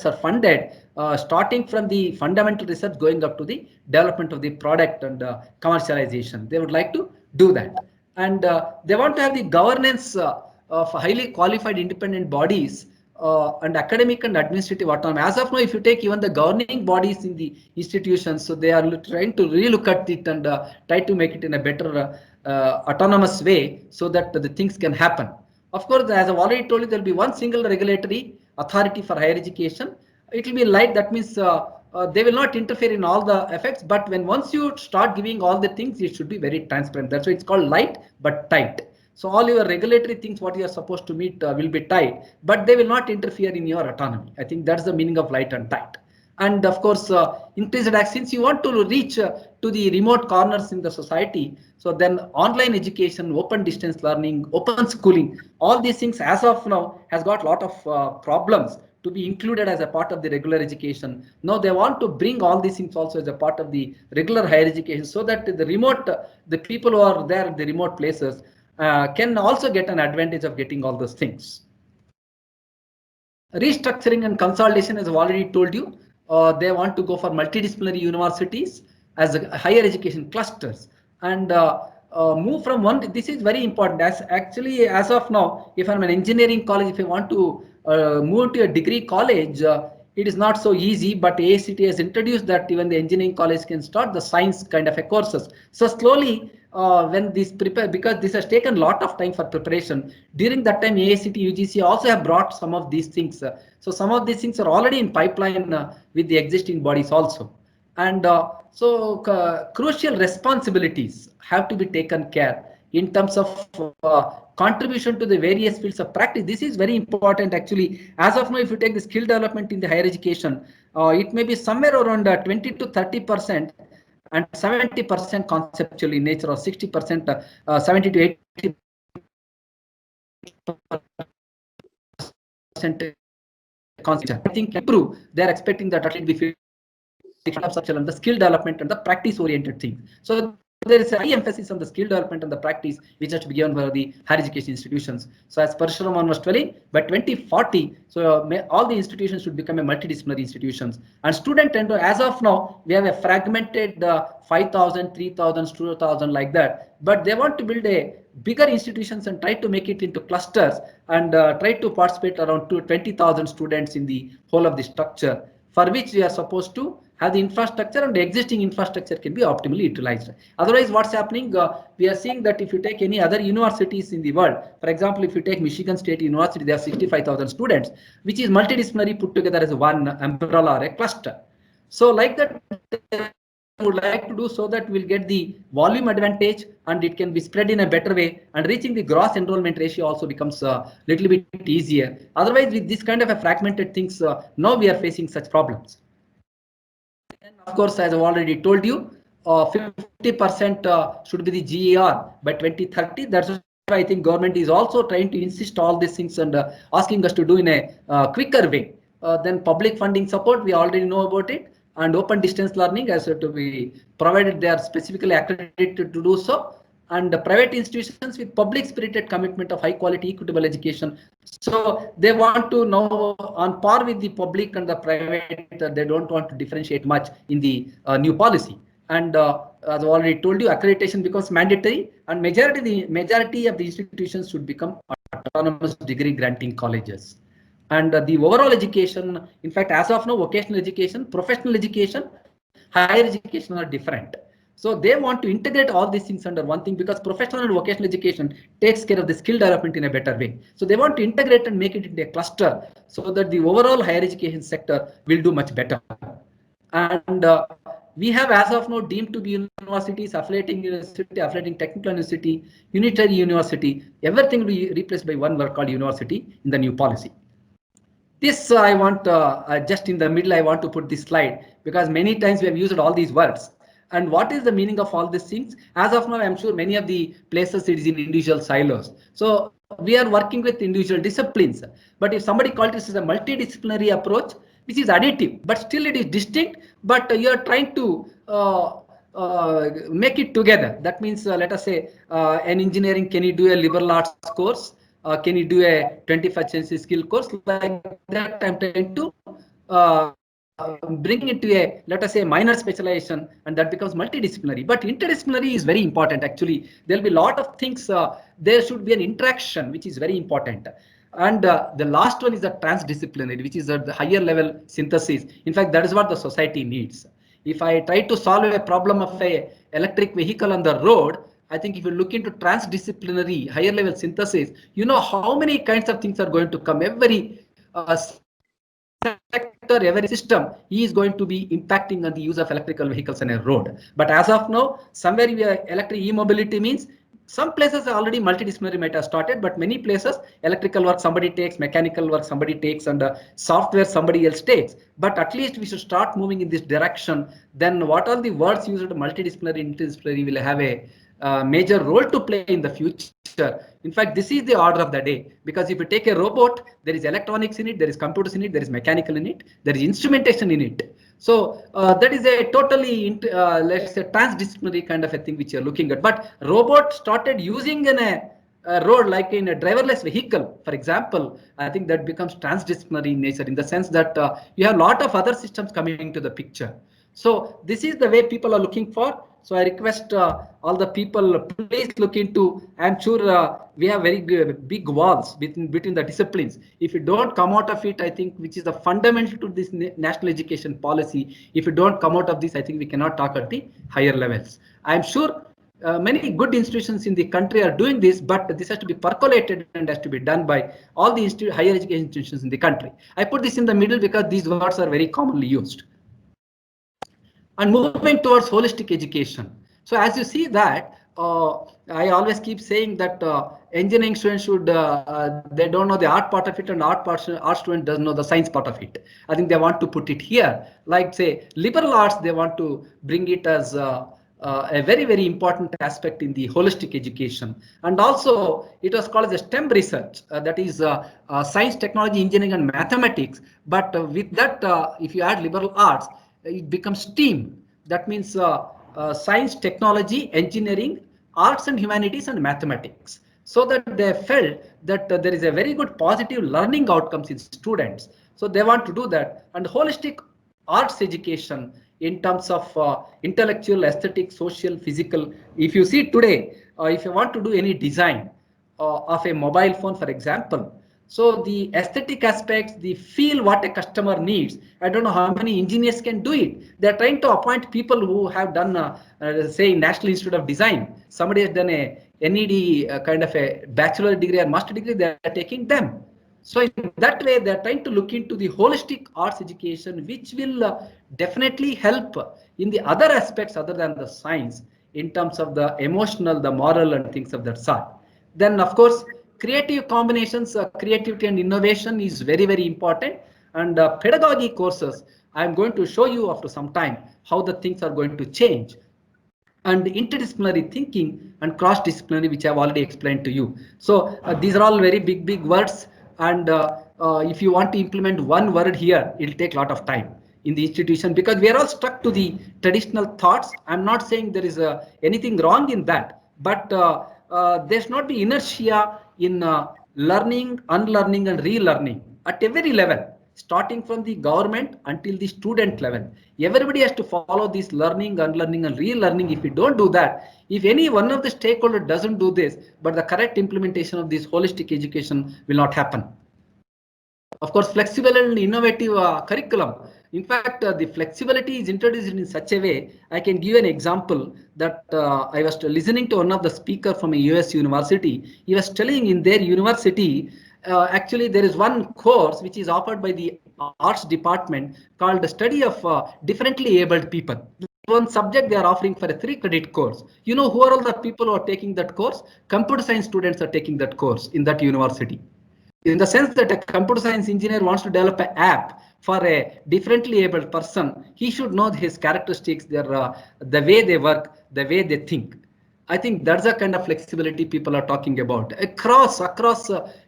are funded, starting from the fundamental research going up to the development of the product and commercialization. They would like to do that. And they want to have the governance of highly qualified independent bodies and academic and administrative autonomy. As of now, if you take even the governing bodies in the institutions, so they are trying to relook at it and try to make it in a better autonomous way so that the things can happen. Of course, as I've already told you, there will be one single regulatory authority for higher education. It will be light, that means they will not interfere in all the effects, but when once you start giving all the things, it should be very transparent. That's why it's called light but tight. So all your regulatory things, what you are supposed to meet will be tight, but they will not interfere in your autonomy. I think that's the meaning of light and tight. And of course, increased access, since you want to reach to the remote corners in the society, so then online education, open distance learning, open schooling, all these things as of now has got a lot of problems to be included as a part of the regular education. Now they want to bring all these things also as a part of the regular higher education so that the remote, the people who are there in the remote places can also get an advantage of getting all those things. Restructuring and consolidation, as I've already told you, they want to go for multidisciplinary universities as higher education clusters and move from one. This is very important. As actually, as of now, if I'm an engineering college, if I want to move to a degree college, it is not so easy, but AICT has introduced that even the engineering college can start the science kind of a courses. So slowly, when this prepare, because this has taken a lot of time for preparation, during that time AICT, UGC also have brought some of these things. So some of these things are already in pipeline with the existing bodies also. And so crucial responsibilities have to be taken care in terms of contribution to the various fields of practice. This is very important actually. As of now, if you take the skill development in the higher education, it may be somewhere around 20 to 30% and 70% conceptual in nature, or 60%, 70 to 80% concept. I think improve. They are expecting that at least be and the skill development and the practice oriented things. So there is a high emphasis on the skill development and the practice which has to be given for the higher education institutions. So as Parashuraman was telling, by 2040, so all the institutions should become a multidisciplinary institutions. And student and as of now, we have a fragmented 5,000, 3,000, 2,000 like that. But they want to build a bigger institutions and try to make it into clusters and try to participate around 20,000 students in the whole of the structure, for which we are supposed to have the infrastructure, and the existing infrastructure can be optimally utilized. Otherwise, what's happening? We are seeing that if you take any other universities in the world, for example, if you take Michigan State University, they have 65,000 students, which is multidisciplinary put together as one umbrella or a cluster. So like that, would like to do so that we'll get the volume advantage and it can be spread in a better way, and reaching the gross enrollment ratio also becomes a little bit easier. Otherwise, with this kind of a fragmented things, now we are facing such problems. And of course, as I've already told you, 50% should be the GER by 2030. That's why I think government is also trying to insist all these things and asking us to do in a quicker way. Then public funding support, we already know about it. And open distance learning as to be provided they are specifically accredited to do so, and the private institutions with public spirited commitment of high quality equitable education. So they want to know on par with the public and the private, they don't want to differentiate much in the new policy. And as I already told you, accreditation becomes mandatory, and majority of the institutions should become autonomous degree granting colleges. And the overall education, in fact, as of now, vocational education, professional education, higher education are different. So they want to integrate all these things under one thing, because professional and vocational education takes care of the skill development in a better way. So they want to integrate and make it into a cluster so that the overall higher education sector will do much better. And we have as of now deemed to be universities, affiliating university, affiliating technical university, unitary university, everything will be replaced by one word called university in the new policy. This I want just in the middle, I want to put this slide, because many times we have used all these words. And what is the meaning of all these things? As of now, I'm sure many of the places it is in individual silos. So we are working with individual disciplines. But if somebody calls this as a multidisciplinary approach, which is additive, but still it is distinct, but you are trying to make it together. That means, let us say, an engineering, can you do a liberal arts course? Can you do a 21st century skill course? Like that, I'm trying to bring it to a, let us say, minor specialization, and that becomes multidisciplinary. But interdisciplinary is very important. Actually, there'll be a lot of things. There should be an interaction, which is very important. And the last one is the transdisciplinary, which is the higher level synthesis. In fact, that is what the society needs. If I try to solve a problem of a electric vehicle on the road, I think if you look into transdisciplinary higher level synthesis, you know how many kinds of things are going to come. Every sector, every system is going to be impacting on the use of electrical vehicles on a road. But as of now, somewhere we are electric e-mobility means some places are already multidisciplinary might have started, but many places electrical work somebody takes, mechanical work somebody takes, and software somebody else takes. But at least we should start moving in this direction. Then what are the words used? Multidisciplinary, interdisciplinary will have a major role to play in the future. In fact, this is the order of the day, because if you take a robot, there is electronics in it, there is computers in it, there is mechanical in it, there is instrumentation in it. So that is a totally, let's say, transdisciplinary kind of a thing which you're looking at. But robot started using in a road, like in a driverless vehicle, for example, I think that becomes transdisciplinary in nature, in the sense that you have a lot of other systems coming into the picture. So this is the way people are looking for. So I request all the people, please look into, I'm sure we have very big walls between the disciplines. If you don't come out of it, I think, which is the fundamental to this national education policy, if you don't come out of this, I think we cannot talk at the higher levels. I'm sure many good institutions in the country are doing this, but this has to be percolated and has to be done by all the higher education institutions in the country. I put this in the middle because these words are very commonly used. And moving towards holistic education. So as you see that, I always keep saying that engineering students should, they don't know the art part of it, and art student doesn't know the science part of it. I think they want to put it here, like say liberal arts, they want to bring it as a very, very important aspect in the holistic education. And also it was called as a STEM research, that is science, technology, engineering, and mathematics. But with that, if you add liberal arts, it becomes STEAM. That means science, technology, engineering, arts and humanities and mathematics, so that they felt that there is a very good positive learning outcomes in students. So they want to do that. And holistic arts education in terms of intellectual, aesthetic, social, physical. If you see today, if you want to do any design of a mobile phone, for example, so the aesthetic aspects, the feel what a customer needs, I don't know how many engineers can do it. They're trying to appoint people who have done, say, National Institute of Design. Somebody has done a NED kind of a bachelor degree or master degree, they're taking them. So in that way, they're trying to look into the holistic arts education, which will definitely help in the other aspects other than the science, in terms of the emotional, the moral and things of that sort. Then, of course, creative combinations, creativity and innovation is very, very important. And pedagogy courses, I'm going to show you after some time how the things are going to change. And interdisciplinary thinking and cross-disciplinary, which I've already explained to you. So these are all very big words. And if you want to implement one word here, it'll take a lot of time in the institution, because we are all stuck to the traditional thoughts. I'm not saying there is anything wrong in that, but there should not be inertia in learning, unlearning and relearning at every level, starting from the government until the student level. Everybody has to follow this learning, unlearning and relearning. If we don't do that, if any one of the stakeholders doesn't do this, but the correct implementation of this holistic education will not happen. Of course, flexible and innovative curriculum. In fact, the flexibility is introduced in such a way. I can give an example that I was listening to one of the speaker from a US university. He was telling in their university, actually there is one course which is offered by the arts department called the study of differently abled people. One subject they are offering for a 3-credit course. You know who are all the people who are taking that course? Computer science students are taking that course in that university. In the sense that a computer science engineer wants to develop an app for a differently abled person, he should know his characteristics, their the way they work, the way they think. I think that's the kind of flexibility people are talking about. Across,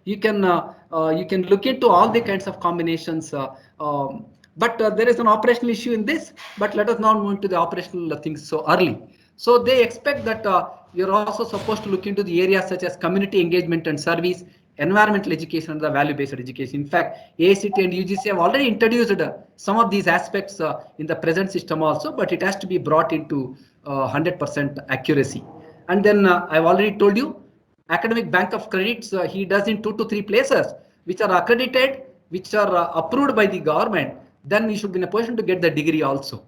you can look into all the kinds of combinations. But there is an operational issue in this. But let us not move into the operational things so early. So they expect that you're also supposed to look into the areas such as community engagement and service, environmental education and the value-based education. In fact, AICTE and UGC have already introduced some of these aspects in the present system also, but it has to be brought into 100% accuracy. And then I've already told you, academic bank of credits, he does in 2 to 3 places, which are accredited, which are approved by the government. Then we should be in a position to get the degree also.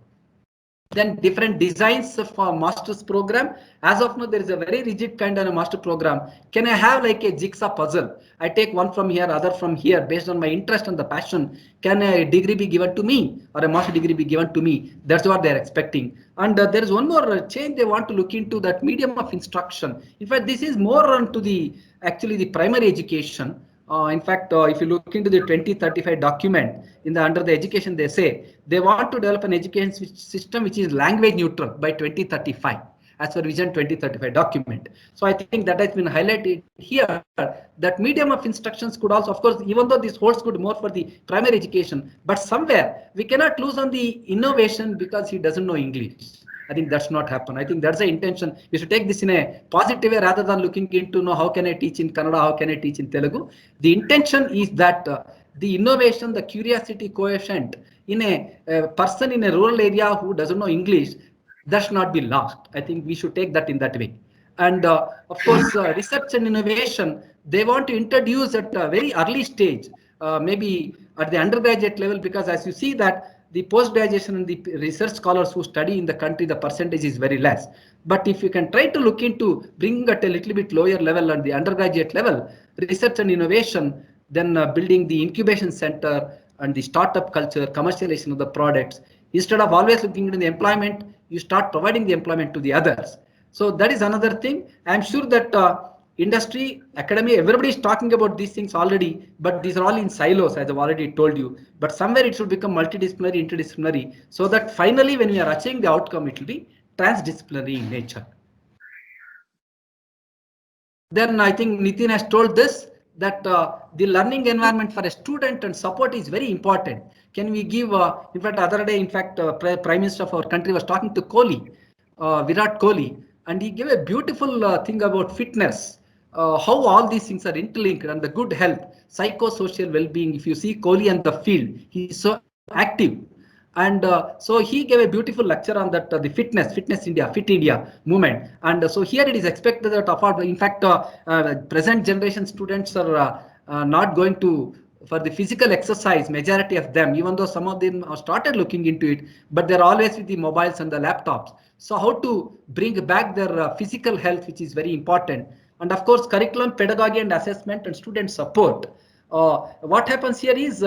Then different designs for master's program. As of now, there is a very rigid kind of a master program. Can I have like a jigsaw puzzle? I take one from here, other from here, based on my interest and the passion. Can a degree be given to me or a master degree be given to me? That's what they're expecting. And there is one more change they want to look into, that medium of instruction. In fact, this is more onto the actually the primary education. In fact, if you look into the 2035 document under the education, they say they want to develop an education system which is language neutral by 2035 as per Vision 2035 document. So I think that has been highlighted here, that medium of instructions could also, of course, even though this holds good more for the primary education, but somewhere we cannot lose on the innovation because he doesn't know English. I think that's not happen. I think that's the intention. We should take this in a positive way rather than looking into how can I teach in Kannada, how can I teach in Telugu. The intention is that the innovation, the curiosity coefficient in a person in a rural area who doesn't know English, that should not be lost. I think we should take that in that way. And of course, research and innovation, they want to introduce at a very early stage, maybe at the undergraduate level, because as you see that the post-graduation and the research scholars who study in the country, the percentage is very less. But if you can try to look into bring at a little bit lower level at the undergraduate level, research and innovation, then building the incubation center and the startup culture, commercialization of the products, instead of always looking into the employment, you start providing the employment to the others. So that is another thing. I'm sure that industry, academy, everybody is talking about these things already, but these are all in silos, as I've already told you. But somewhere it should become multidisciplinary, interdisciplinary, so that finally when we are achieving the outcome, it will be transdisciplinary in nature. Then I think Nitin has told this, that the learning environment for a student and support is very important. Can we give, in fact, other day, in fact, Prime Minister of our country was talking to Kohli. Virat Kohli, and he gave a beautiful thing about fitness, how all these things are interlinked, and the good health, psychosocial well-being. If you see Kohli on the field, he's so active. And so he gave a beautiful lecture on that, the fitness India, Fit India movement. And so here it is expected that, in fact, present generation students are not going to for the physical exercise, majority of them, even though some of them have started looking into it, but they're always with the mobiles and the laptops. So how to bring back their physical health, which is very important. And of course, curriculum, pedagogy and assessment and student support. What happens here is,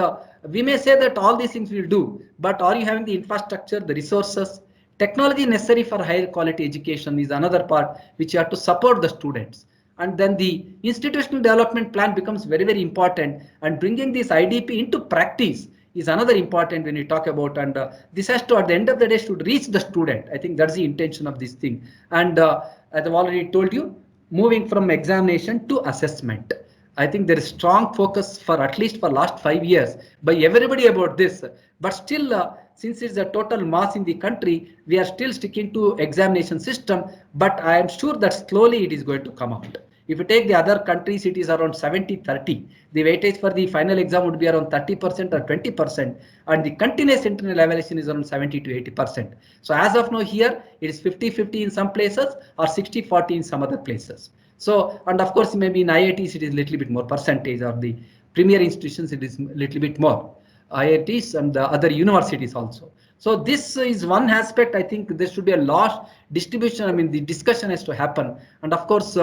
we may say that all these things will do, but are you having the infrastructure, the resources, technology necessary for higher quality education is another part which you have to support the students. And then the institutional development plan becomes very, very important, and bringing this IDP into practice is another important when you talk about, and this has to, at the end of the day, should reach the student. I think that's the intention of this thing. And as I've already told you, moving from examination to assessment. I think there is strong focus for at least for last 5 years by everybody about this, but still since it's a total mass in the country, we are still sticking to examination system, but I am sure that slowly it is going to come out. If you take the other countries, it is around 70-30. The weightage for the final exam would be around 30% or 20%, and the continuous internal evaluation is around 70 to 80%. So as of now here, it is 50-50 in some places or 60-40 in some other places. So, and of course, maybe in IITs, it is a little bit more percentage, or the premier institutions, it is a little bit more. IITs and the other universities also. So this is one aspect. I think there should be a large distribution. I mean, the discussion has to happen. And of course,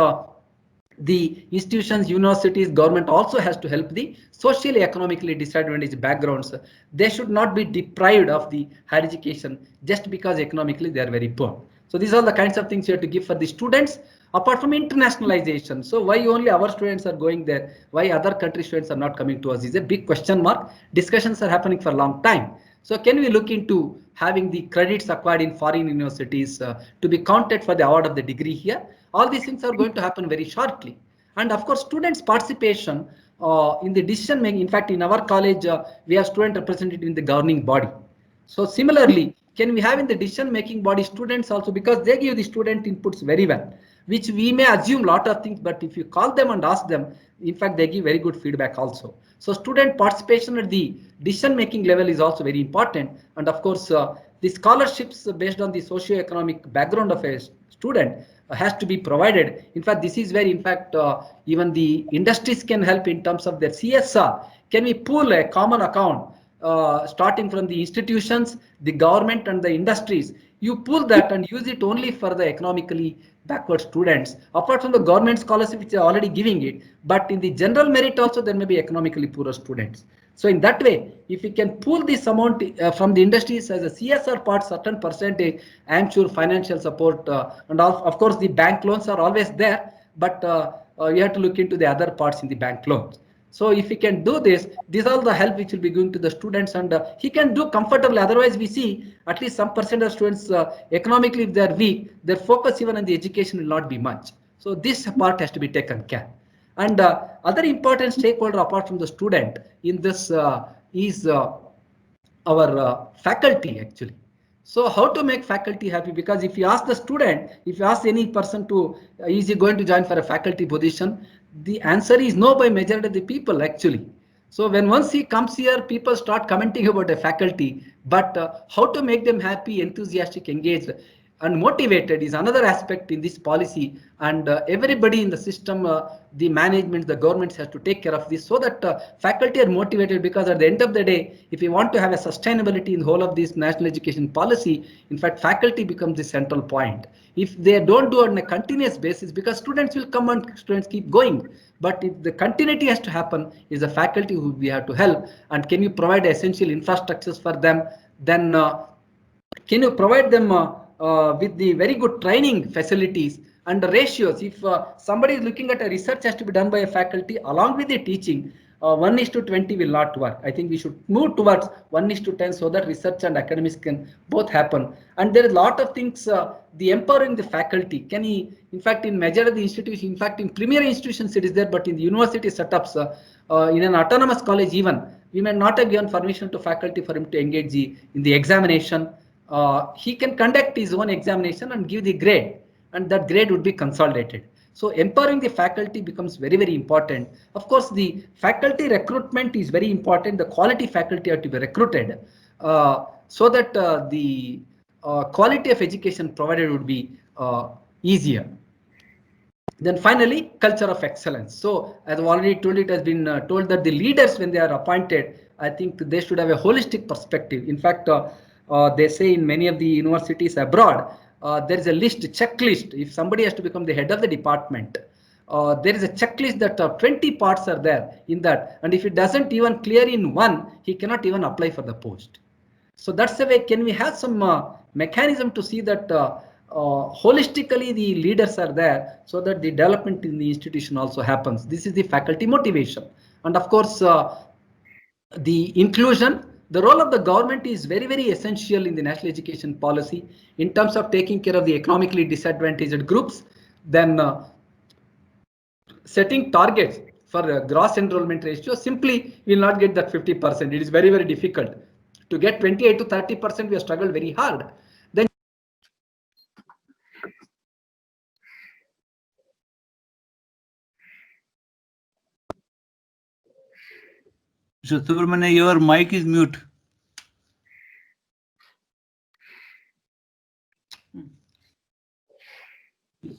the institutions, universities, government also has to help the socially economically disadvantaged backgrounds. They should not be deprived of the higher education just because economically they are very poor. So these are the kinds of things you have to give for the students. Apart from internationalization, so why only our students are going there? Why other country students are not coming to us is a big question mark. Discussions are happening for a long time. So can we look into having the credits acquired in foreign universities to be counted for the award of the degree here? All these things are going to happen very shortly. And of course, students' participation in the decision making. In fact, in our college, we have student represented in the governing body. So similarly, can we have in the decision making body students also, because they give the student inputs very well, which we may assume a lot of things, but if you call them and ask them, in fact, they give very good feedback also. So student participation at the decision making level is also very important. And of course, the scholarships based on the socio-economic background of a student has to be provided. In fact, this is where, in fact, even the industries can help in terms of their CSR. Can we pool a common account starting from the institutions, the government and the industries? You pool that and use it only for the economically backward students, apart from the government scholarship which are already giving it, but in the general merit also there may be economically poorer students. So in that way, if we can pool this amount from the industries as a CSR part, certain percentage, I am sure financial support and of course the bank loans are always there, but you have to look into the other parts in the bank loans. So if he can do this, these are the help which will be going to the students, and he can do comfortably. Otherwise, we see at least some percent of students economically, if they are weak, their focus even on the education will not be much. So this part has to be taken care. And other important stakeholder apart from the student in this is our faculty actually. So how to make faculty happy? Because if you ask the student, if you ask any person to, is he going to join for a faculty position? The answer is no by majority of the people actually. So when once he comes here, people start commenting about a faculty, but how to make them happy, enthusiastic, engaged and motivated is another aspect in this policy. And everybody in the system, the management, the governments has to take care of this so that faculty are motivated, because at the end of the day, if we want to have a sustainability in the whole of this national education policy, in fact, faculty becomes the central point. If they don't do it on a continuous basis, because students will come and students keep going, but if the continuity has to happen, is the faculty who we have to help. And can you provide essential infrastructures for them? Then can you provide them with the very good training facilities and the ratios? If somebody is looking at a research has to be done by a faculty along with the teaching, 1:20 will not work. I think we should move towards 1:10 so that research and academics can both happen. And there is a lot of things, the empowering the faculty. Can he, in fact, in majority of the institutions, in fact, in premier institutions it is there, but in the university setups, in an autonomous college even, we may not have given permission to faculty for him to engage in the examination. he can conduct his own examination and give the grade, and that grade would be consolidated. So empowering the faculty becomes very, very important. Of course, the faculty recruitment is very important. The quality faculty have to be recruited so that the quality of education provided would be easier. Then finally, culture of excellence. So as I've already told, it has been told that the leaders, when they are appointed, I think they should have a holistic perspective. In fact, they say in many of the universities abroad, there is a checklist. If somebody has to become the head of the department, there is a checklist that 20 parts are there in that. And if it doesn't even clear in one, he cannot even apply for the post. So that's the way. Can we have some mechanism to see that holistically the leaders are there, so that the development in the institution also happens? This is the faculty motivation. And of course, the inclusion. The role of the government is very, very essential in the national education policy in terms of taking care of the economically disadvantaged groups. Then setting targets for gross enrollment ratio. Simply will not get that 50%. It is very, very difficult. To get 28 to 30%, we have struggled very hard. Then Mr. Subramania, your mic is mute.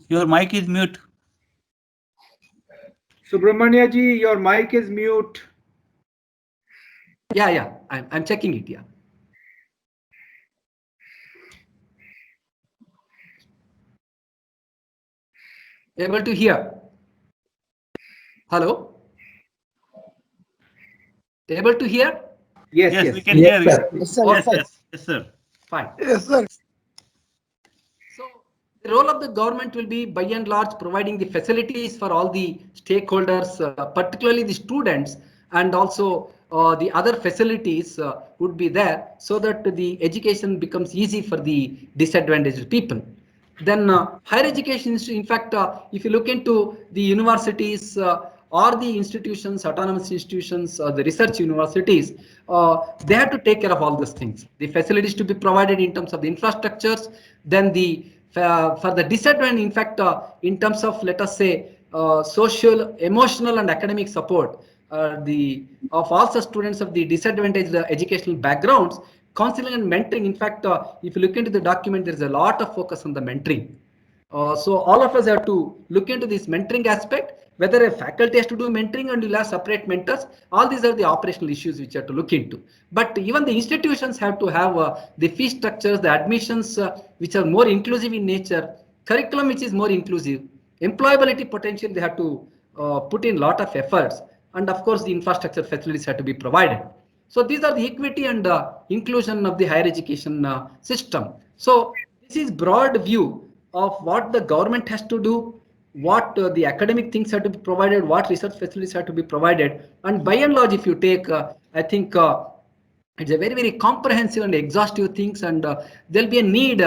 Your mic is mute. Subramania ji, your mic is mute. Yeah, I'm checking it. Yeah. Able to hear? Hello? Able to hear? Yes, we can hear you. Yes, sir. Yes, sir. Fine. Yes, sir. So the role of the government will be, by and large, providing the facilities for all the stakeholders, particularly the students, and also the other facilities would be there, so that the education becomes easy for the disadvantaged people. Then higher education, in fact, if you look into the universities or the institutions, autonomous institutions, the research universities, they have to take care of all these things. The facilities to be provided in terms of the infrastructures, then the for the disadvantaged, in fact, in terms of, let us say, social, emotional, and academic support, of also students of the disadvantaged educational backgrounds, counseling and mentoring. In fact, if you look into the document, there is a lot of focus on the mentoring. So all of us have to look into this mentoring aspect, whether a faculty has to do mentoring and you'll have separate mentors. All these are the operational issues which you have to look into. But even the institutions have to have the fee structures, the admissions which are more inclusive in nature, curriculum which is more inclusive, employability potential, they have to put in a lot of efforts. And of course, the infrastructure facilities have to be provided. So these are the equity and inclusion of the higher education system. So this is broad view of what the government has to do, what the academic things have to be provided, what research facilities have to be provided. And by and large, if you take, I think it's a very, very comprehensive and exhaustive things, and there'll be a need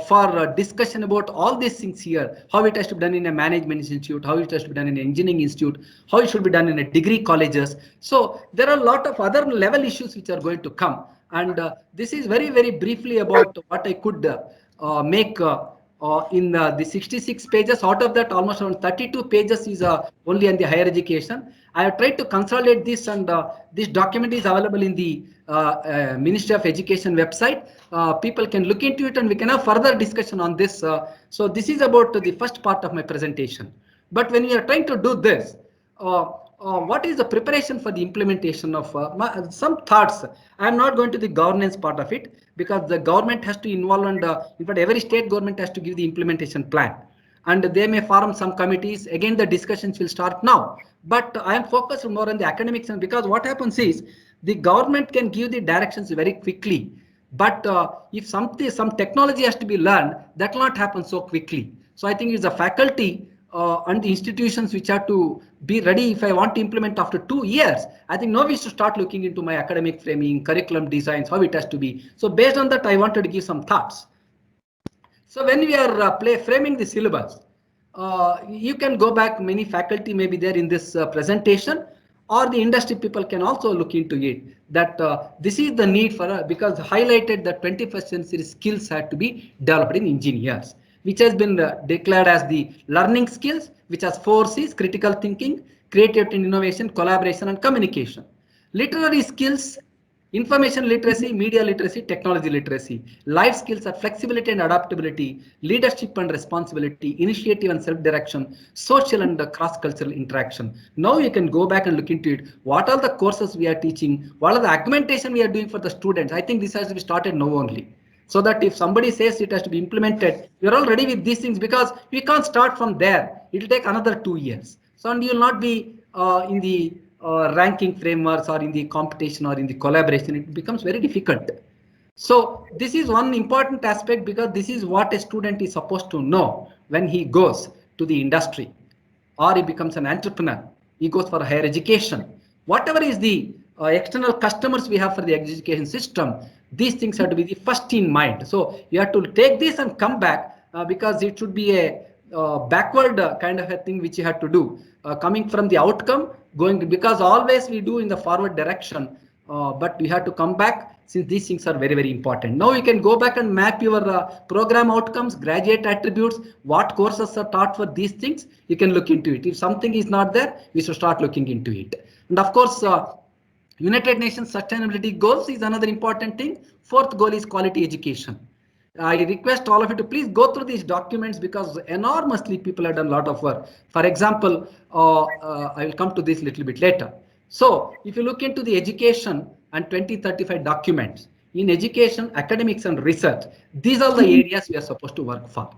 for discussion about all these things here, how it has to be done in a management institute, how it has to be done in an engineering institute, how it should be done in a degree colleges. So there are a lot of other level issues which are going to come. And this is very, very briefly about what I could make in the 66 pages. Out of that, almost around 32 pages is only on the higher education. I have tried to consolidate this, and this document is available in the Ministry of Education website. People can look into it, and we can have further discussion on this. So this is about the first part of my presentation. But when you are trying to do this, what is the preparation for the implementation of some thoughts? I am not going to the governance part of it, because the government has to involve, and in fact every state government has to give the implementation plan, and they may form some committees. Again, the discussions will start now, but I am focused more on the academics, and because what happens is the government can give the directions very quickly, but if some technology has to be learned, that will not happen so quickly. So I think it's the faculty and the institutions which have to be ready. If I want to implement after 2 years, I think now we should start looking into my academic framing, curriculum designs, how it has to be. So based on that, I wanted to give some thoughts. So when we are framing the syllabus, you can go back, many faculty may be there in this presentation. or the industry people can also look into it, that this is the need for, because highlighted that 21st century skills had to be developed in engineers, which has been declared as the learning skills, which has 4 C's: critical thinking, creativity and innovation, collaboration and communication. Literary skills: information literacy, media literacy, technology literacy. Life skills are flexibility and adaptability, leadership and responsibility, initiative and self-direction, social and cross-cultural interaction. Now you can go back and look into it. What are the courses we are teaching? What are the augmentation we are doing for the students? I think this has to be started now only. So that if somebody says it has to be implemented, we're all ready with these things, because we can't start from there. It will take another 2 years. So, and you will not be in the ranking frameworks or in the competition or in the collaboration. It becomes very difficult. So this is one important aspect, because this is what a student is supposed to know when he goes to the industry, or he becomes an entrepreneur, he goes for higher education. Whatever is the external customers we have for the education system, these things have to be the first in mind. So you have to take this and come back, because it should be a backward kind of a thing which you have to do, coming from the outcome, going to, because always we do in the forward direction, but we have to come back, since these things are very, very important. Now you can go back and map your program outcomes, graduate attributes, what courses are taught for these things. You can look into it. If something is not there, we should start looking into it. And of course, United Nations Sustainability Goals is another important thing. 4th goal is quality education. I request all of you to please go through these documents, because enormously people have done a lot of work. For example, I will come to this a little bit later. So if you look into the education and 2035 documents, in education, academics and research, these are the areas we are supposed to work for.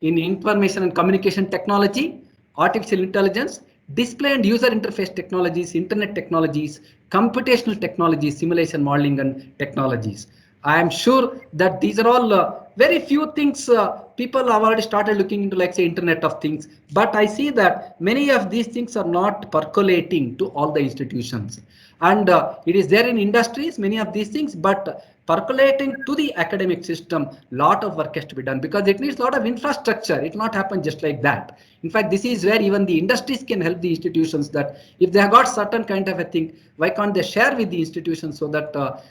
In information and communication technology, artificial intelligence, display and user interface technologies, internet technologies, computational technologies, simulation modeling and technologies. I am sure that these are all very few things people have already started looking into, like say Internet of Things. But I see that many of these things are not percolating to all the institutions. And it is there in industries, many of these things, but percolating to the academic system, lot of work has to be done, because it needs a lot of infrastructure. It will not happen just like that. In fact, this is where even the industries can help the institutions, that if they have got certain kind of a thing, why can't they share with the institutions, so that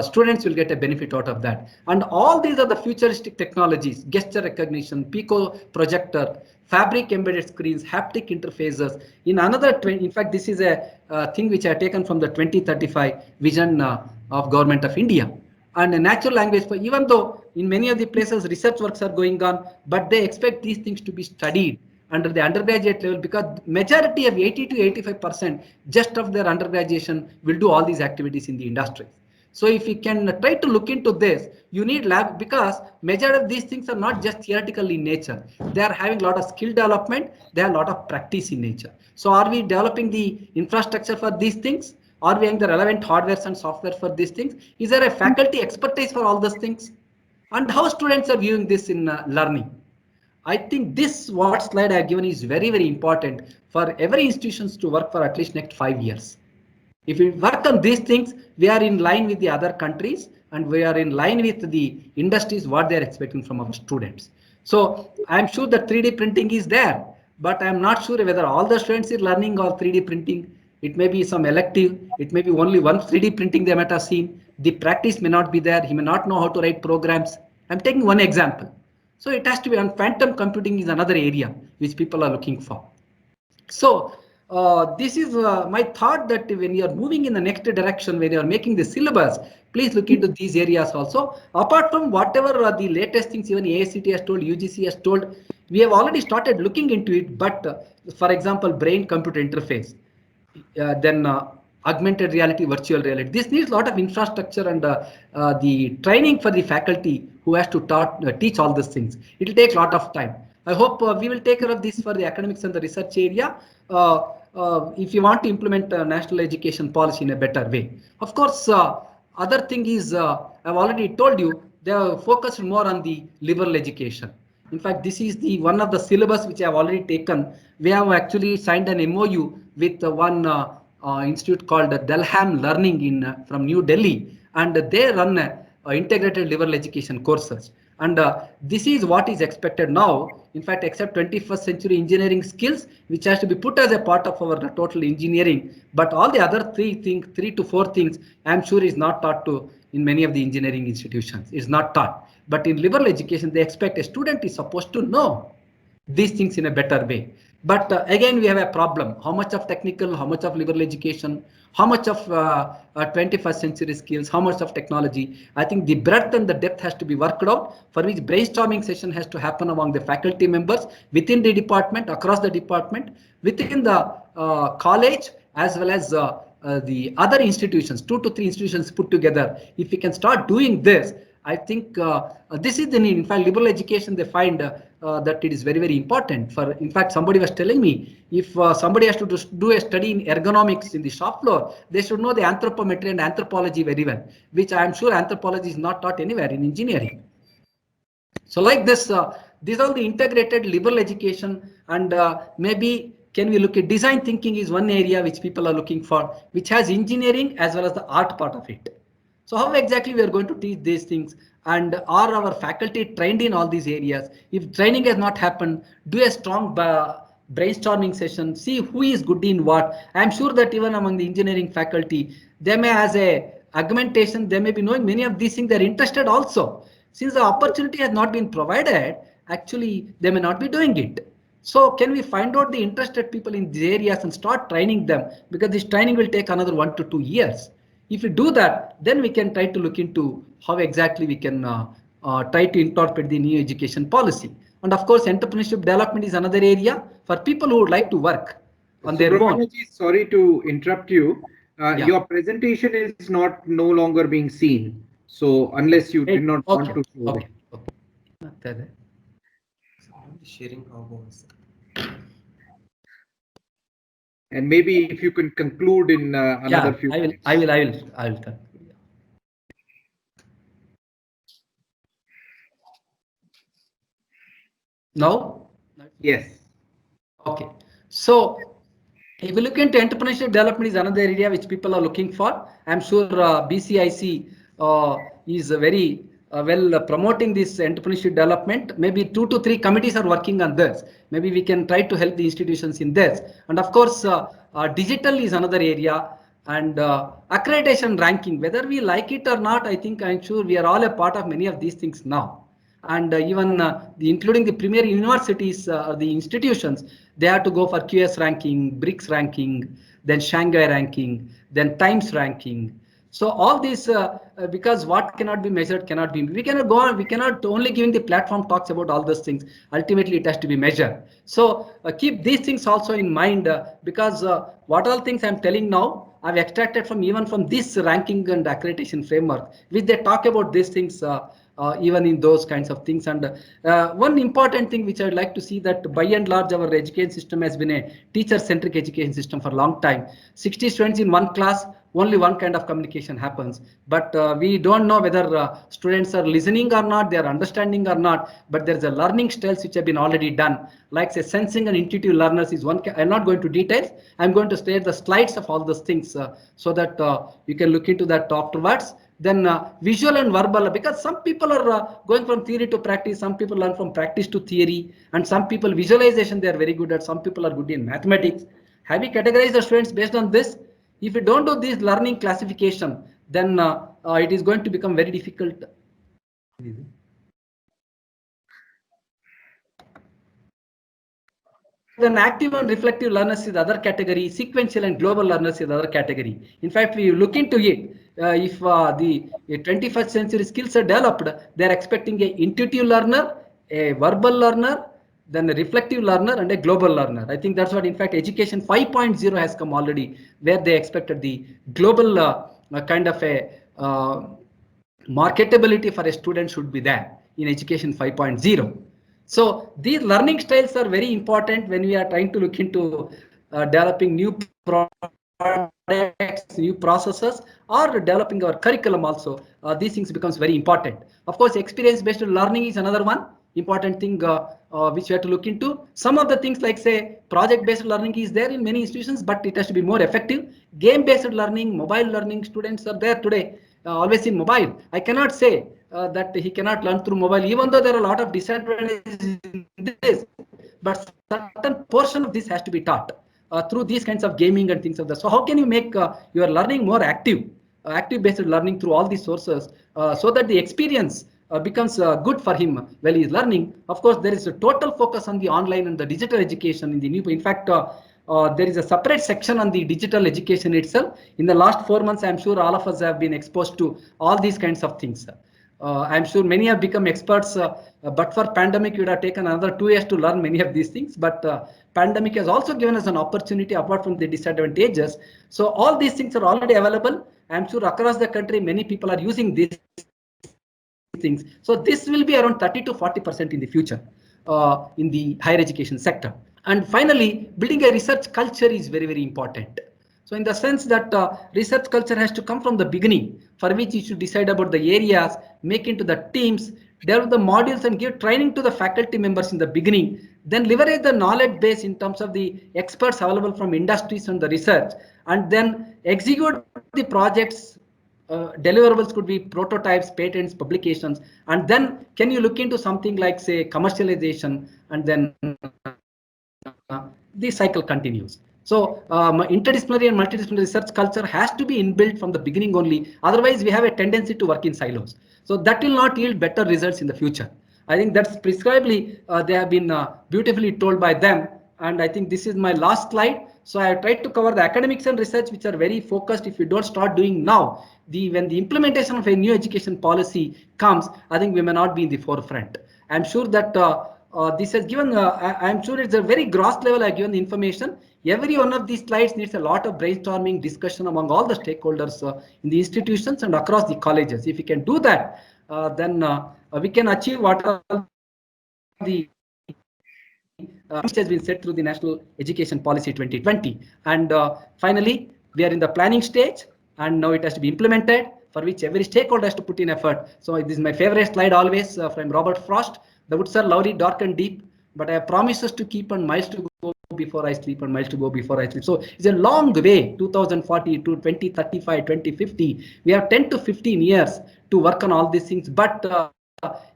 students will get a benefit out of that. And all these are the futuristic technologies: gesture recognition, Pico projector, fabric embedded screens, haptic interfaces. In another, in fact, this is a thing which I have taken from the 2035 vision of Government of India. And a natural language, for even though in many of the places research works are going on, but they expect these things to be studied under the undergraduate level, because majority of 80 to 85% just of their undergraduation will do all these activities in the industry. So if you can try to look into this, you need lab, because majority of these things are not just theoretical in nature. They are having a lot of skill development. They have a lot of practice in nature. So are we developing the infrastructure for these things? Are we having the relevant hardware and software for these things? Is there a faculty expertise for all those things? And how students are viewing this in learning? I think this what slide I have given is very, very important for every institutions to work for at least next 5 years. If we work on these things, we are in line with the other countries, and we are in line with the industries, what they are expecting from our students. So I am sure that 3D printing is there, but I am not sure whether all the students are learning all 3D printing. It may be some elective, it may be only one 3D printing they might have seen. The practice may not be there. He may not know how to write programs. I'm taking one example. So it has to be, on quantum computing is another area which people are looking for. So this is my thought, that when you are moving in the next direction, when you are making the syllabus, please look into these areas also. Apart from whatever the latest things even AICTE has told, UGC has told, we have already started looking into it. But for example, brain-computer interface, then augmented reality, virtual reality. This needs a lot of infrastructure and the training for the faculty who has to teach all these things. It will take a lot of time. I hope we will take care of this for the academics and the research area. If you want to implement national education policy in a better way. Of course, other thing is, I've already told you, they are focused more on the liberal education. In fact, this is the one of the syllabus which I have already taken. We have actually signed an MOU with one institute called Dalham Learning from New Delhi, and they run integrated liberal education courses. And this is what is expected now. In fact, except 21st century engineering skills, which has to be put as a part of our total engineering. But all the other three to four things, I'm sure is not taught to in many of the engineering institutions. It's not taught. But in liberal education, they expect a student is supposed to know these things in a better way. But again, we have a problem. How much of technical, how much of liberal education, how much of 21st century skills, how much of technology? I think the breadth and the depth has to be worked out, for which brainstorming session has to happen among the faculty members, within the department, across the department, within the college, as well as the other institutions, 2 to 3 institutions put together. If we can start doing this, I think this is the need. In fact, liberal education, they find that it is very, very important. For, in fact, somebody was telling me, if somebody has to do a study in ergonomics in the shop floor, they should know the anthropometry and anthropology very well, which I am sure anthropology is not taught anywhere in engineering. So like this, these are the integrated liberal education, and maybe can we look at design thinking is one area which people are looking for, which has engineering as well as the art part of it. So how exactly we are going to teach these things, and are our faculty trained in all these areas? If training has not happened, do a strong brainstorming session, see who is good in what. I am sure that even among the engineering faculty, they may, as a augmentation, they may be knowing many of these things, they're interested also. Since the opportunity has not been provided, actually they may not be doing it. So can we find out the interested people in these areas and start training them, because this training will take another 1 to 2 years. If we do that, then we can try to look into how exactly we can try to incorporate the new education policy. And of course, entrepreneurship development is another area for people who would like to work on their own. Sorry to interrupt you. Your presentation is no longer being seen. So unless you did not want to show Okay. Sharing hormones. And maybe if you can conclude in another few minutes. I will conclude. No? Yes. Okay. So if you look into entrepreneurship development is another area which people are looking for. I'm sure BCIC is very well promoting this entrepreneurship development. Maybe 2 to 3 committees are working on this. Maybe we can try to help the institutions in this. And of course, digital is another area, and accreditation ranking, whether we like it or not, I'm sure we are all a part of many of these things now. And even including the premier universities, the institutions, they have to go for QS ranking, BRICS ranking, then Shanghai ranking, then Times ranking. So all these, because what cannot be measured cannot be, we cannot go on, we cannot only giving the platform talks about all those things. Ultimately, it has to be measured. So keep these things also in mind, because what all things I'm telling now, I've extracted from even from this ranking and accreditation framework, which they talk about these things even in those kinds of things. And one important thing which I'd like to see, that by and large our education system has been a teacher-centric education system for a long time. 60 students in one class, only one kind of communication happens. But we don't know whether students are listening or not, they are understanding or not, but there's a learning styles which have been already done. Like say sensing and intuitive learners is one. I'm not going to details. I'm going to share the slides of all those things so that you can look into that afterwards. Then visual and verbal, because some people are going from theory to practice, some people learn from practice to theory, and some people visualization they are very good at, some people are good in mathematics. Have we categorized the students based on this? If you don't do this learning classification, then it is going to become very difficult. Then active and reflective learners is the other category, sequential and global learners is the other category. In fact, we look into it. If the 21st century skills are developed, they are expecting an intuitive learner, a verbal learner, then a reflective learner, and a global learner. I think that's what, in fact, education 5.0 has come already, where they expected the global kind of a marketability for a student should be there in education 5.0. So these learning styles are very important when we are trying to look into developing new products, new processes, or developing our curriculum also. These things becomes very important. Of course, experience-based learning is another one important thing which we have to look into. Some of the things like say project-based learning is there in many institutions, but it has to be more effective. Game-based learning, mobile learning, students are there today always in mobile. I cannot say that he cannot learn through mobile, even though there are a lot of disadvantages in this, but certain portion of this has to be taught through these kinds of gaming and things of that. So how can you make your learning more active, active based learning through all these sources, so that the experience becomes good for him while he is learning. Of course, there is a total focus on the online and the digital education in the new. In fact, there is a separate section on the digital education itself. In the last 4 months, I'm sure all of us have been exposed to all these kinds of things. I'm sure many have become experts, but for pandemic, it would have taken another 2 years to learn many of these things. But pandemic has also given us an opportunity apart from the disadvantages. So all these things are already available. I'm sure across the country, many people are using these things. So this will be around 30 to 40% in the future in the higher education sector. And finally, building a research culture is very, very important. So in the sense that research culture has to come from the beginning, for which you should decide about the areas, make into the teams, develop the modules and give training to the faculty members in the beginning, then leverage the knowledge base in terms of the experts available from industries and the research, and then execute the projects. Deliverables could be prototypes, patents, publications, and then can you look into something like, say, commercialization, and then the cycle continues. So interdisciplinary and multidisciplinary research culture has to be inbuilt from the beginning only. Otherwise, we have a tendency to work in silos. So that will not yield better results in the future. I think that's prescribably they have been beautifully told by them. And I think this is my last slide. So I have tried to cover the academics and research, which are very focused. If you don't start doing now, when the implementation of a new education policy comes, I think we may not be in the forefront. I'm sure that this has given, I'm sure it's a very gross level I've given the information. Every one of these slides needs a lot of brainstorming discussion among all the stakeholders in the institutions and across the colleges. If we can do that, then we can achieve what are the which has been set through the National Education Policy 2020. And finally, we are in the planning stage, and now it has to be implemented, for which every stakeholder has to put in effort. So this is my favorite slide always from Robert Frost. The woods are lovely, dark and deep, but I have promises to keep and miles to go before I sleep and miles to go before I sleep. So it's a long way, 2040 to 2035, 2050. We have 10 to 15 years to work on all these things, but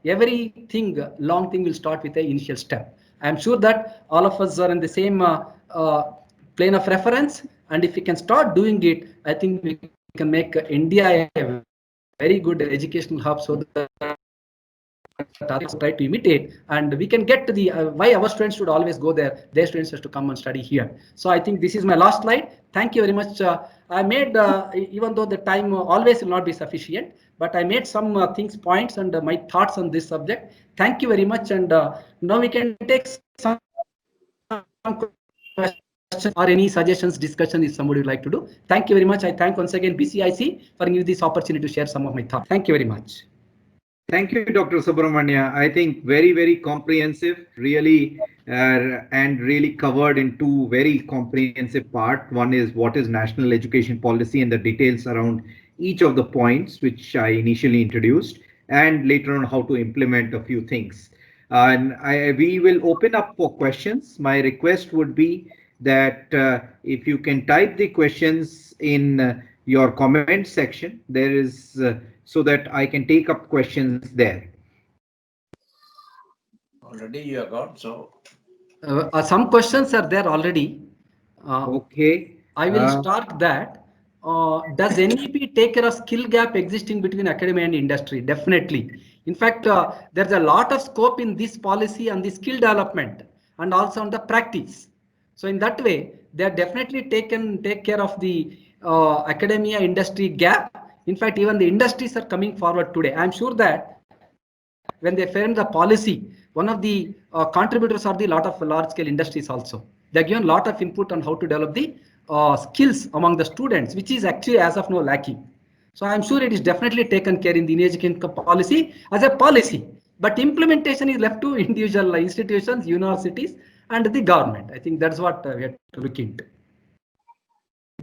everything, long thing will start with an initial step. I'm sure that all of us are in the same plane of reference, and if we can start doing it, I think we can make India a very good educational hub, so that others try to imitate, and we can get to the why our students should always go there. Their students have to come and study here. So I think this is my last slide. Thank you very much. I made, even though the time always will not be sufficient, but I made some things, points, and my thoughts on this subject. Thank you very much. And now we can take some questions or any suggestions, discussion if somebody would like to do. Thank you very much. I thank once again BCIC for giving me this opportunity to share some of my thoughts. Thank you very much. Thank you, Dr. Subramania. I think very, very comprehensive, really, and really covered in two very comprehensive parts. One is what is national education policy and the details around each of the points, which I initially introduced, and later on how to implement a few things. And we will open up for questions. My request would be that if you can type the questions in your comment section, there is so that I can take up questions there. Already you have got, so. Some questions are there already. Okay. I will start that. Does NEP take care of skill gap existing between academia and industry? Definitely. In fact, there's a lot of scope in this policy on the skill development and also on the practice. So in that way, they are definitely take care of the academia industry gap. In fact, even the industries are coming forward today. I'm sure that when they frame the policy, one of the contributors are the lot of large scale industries also. They're given a lot of input on how to develop the skills among the students, which is actually as of now lacking. So I'm sure it is definitely taken care in the education policy as a policy, but implementation is left to individual institutions, universities, and the government. I think that's what we have to look into.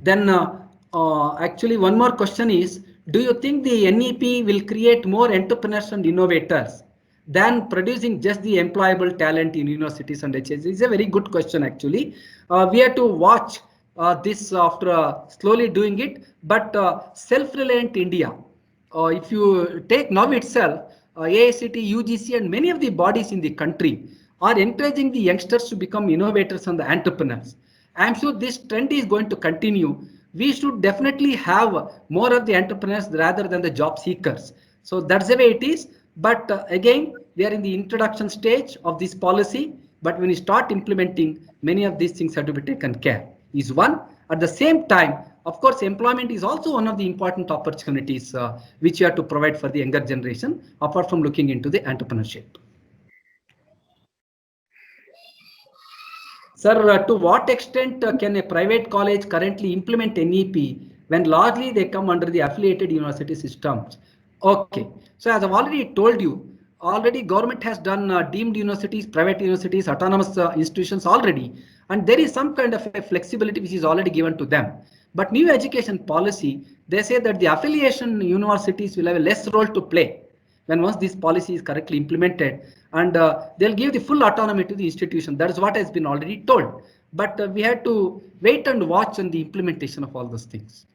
Then actually one more question is, do you think the NEP will create more entrepreneurs and innovators than producing just the employable talent in universities and HSC? It's a very good question actually. We have to watch this after slowly doing it, but self-reliant India if you take now itself, AICT, UGC, and many of the bodies in the country are encouraging the youngsters to become innovators and the entrepreneurs. I'm sure this trend is going to continue. We should definitely have more of the entrepreneurs rather than the job seekers. So that's the way it is. But again, we are in the introduction stage of this policy. But when you start implementing, many of these things have to be taken care. Is one. At the same time, of course, employment is also one of the important opportunities which you have to provide for the younger generation, apart from looking into the entrepreneurship. Sir, to what extent can a private college currently implement NEP when largely they come under the affiliated university systems? Okay, so as I've already told you, already government has done deemed universities, private universities, autonomous institutions already, and there is some kind of a flexibility which is already given to them. But new education policy, they say that the affiliation universities will have a less role to play when once this policy is correctly implemented, and they'll give the full autonomy to the institution. That is what has been already told. But we had to wait and watch on the implementation of all those things.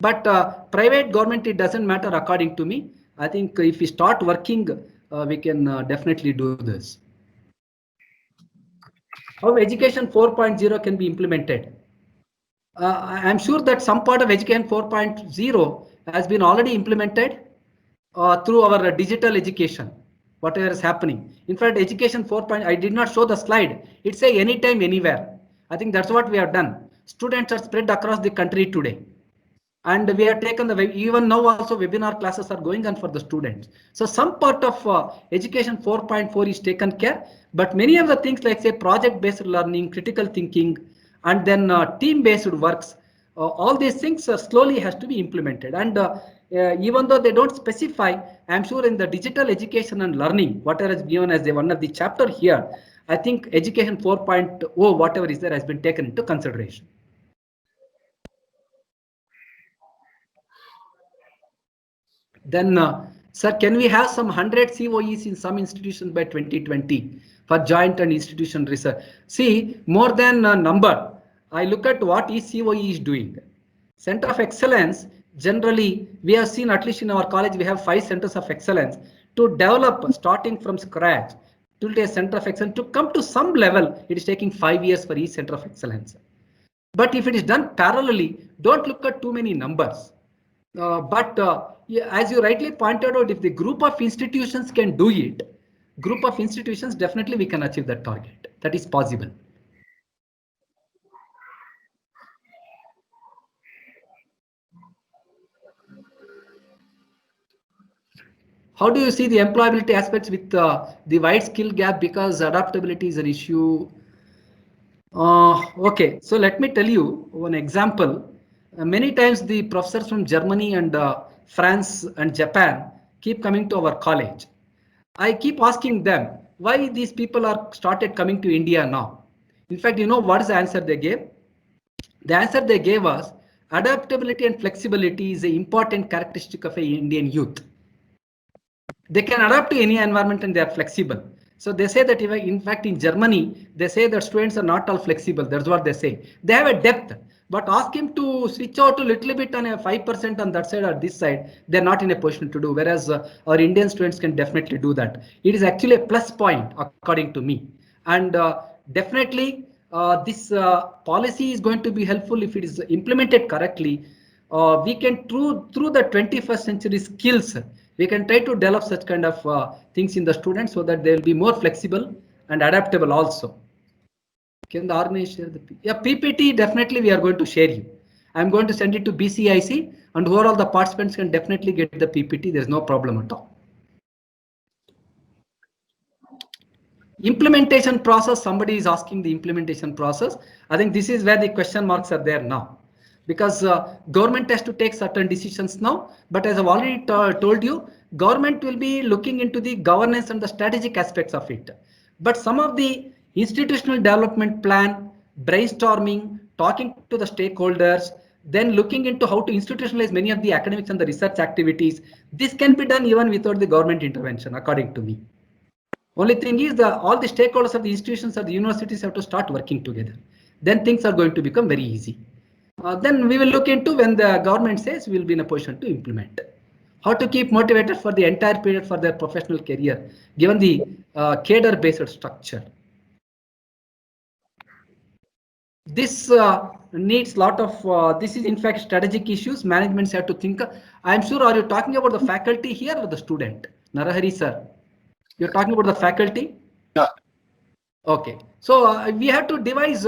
But private government, it doesn't matter according to me. I think if we start working, we can definitely do this. How education 4.0 can be implemented? I'm sure that some part of education 4.0 has been already implemented through our digital education, whatever is happening. In fact, education 4.0, I did not show the slide. It say anytime, anywhere. I think that's what we have done. Students are spread across the country today. And we have taken even now also webinar classes are going on for the students. So some part of education 4.4 is taken care, but many of the things like say project-based learning, critical thinking, and then team-based works, all these things slowly has to be implemented. And even though they don't specify, I'm sure in the digital education and learning, whatever is given as one of the chapter here, I think education 4.0, whatever is there, has been taken into consideration. Then, sir, can we have some 100 COEs in some institutions by 2020 for joint and institution research? See, more than a number, I look at what each COE is doing. Center of Excellence, generally, we have seen, at least in our college, we have 5 centers of excellence to develop, starting from scratch, to a center of excellence, to come to some level, it is taking 5 years for each center of excellence. But if it is done parallelly, don't look at too many numbers. Yeah, as you rightly pointed out, if the group of institutions can do it, definitely we can achieve that target. That is possible. How do you see the employability aspects with the wide skill gap, because adaptability is an issue? Okay, so let me tell you one example. Many times the professors from Germany and France and Japan keep coming to our college. I keep asking them why these people are started coming to India now. In fact, you know what is the answer they gave? The answer they gave was adaptability and flexibility is an important characteristic of an Indian youth. They can adapt to any environment and they are flexible. So they say that even, in fact, in Germany, they say that students are not all flexible. That's what they say. They have a depth, but ask him to switch out a little bit on a 5% on that side or this side, they're not in a position to do. Whereas our Indian students can definitely do that. It is actually a plus point, according to me. And definitely, this policy is going to be helpful if it is implemented correctly. We can, through the 21st century skills, we can try to develop such kind of things in the students so that they will be more flexible and adaptable also. Can the organization share the PPT? Yeah, PPT definitely we are going to share you. I'm going to send it to BCIC, and overall the participants can definitely get the PPT. There's no problem at all. Implementation process, somebody is asking the implementation process. I think this is where the question marks are there now. Because government has to take certain decisions now, but as I've already told you, government will be looking into the governance and the strategic aspects of it. But some of the institutional development plan, brainstorming, talking to the stakeholders, then looking into how to institutionalize many of the academics and the research activities, this can be done even without the government intervention, according to me. Only thing is all the stakeholders of the institutions or the universities have to start working together. Then things are going to become very easy. Then we will look into when the government says we will be in a position to implement. How to keep motivated for the entire period for their professional career, given the cadre-based structure. This needs lot of, this is in fact strategic issues managements have to think. I'm sure, are you talking about the faculty here or the student? Narahari sir, you're talking about the faculty? Yeah. Okay, so we have to devise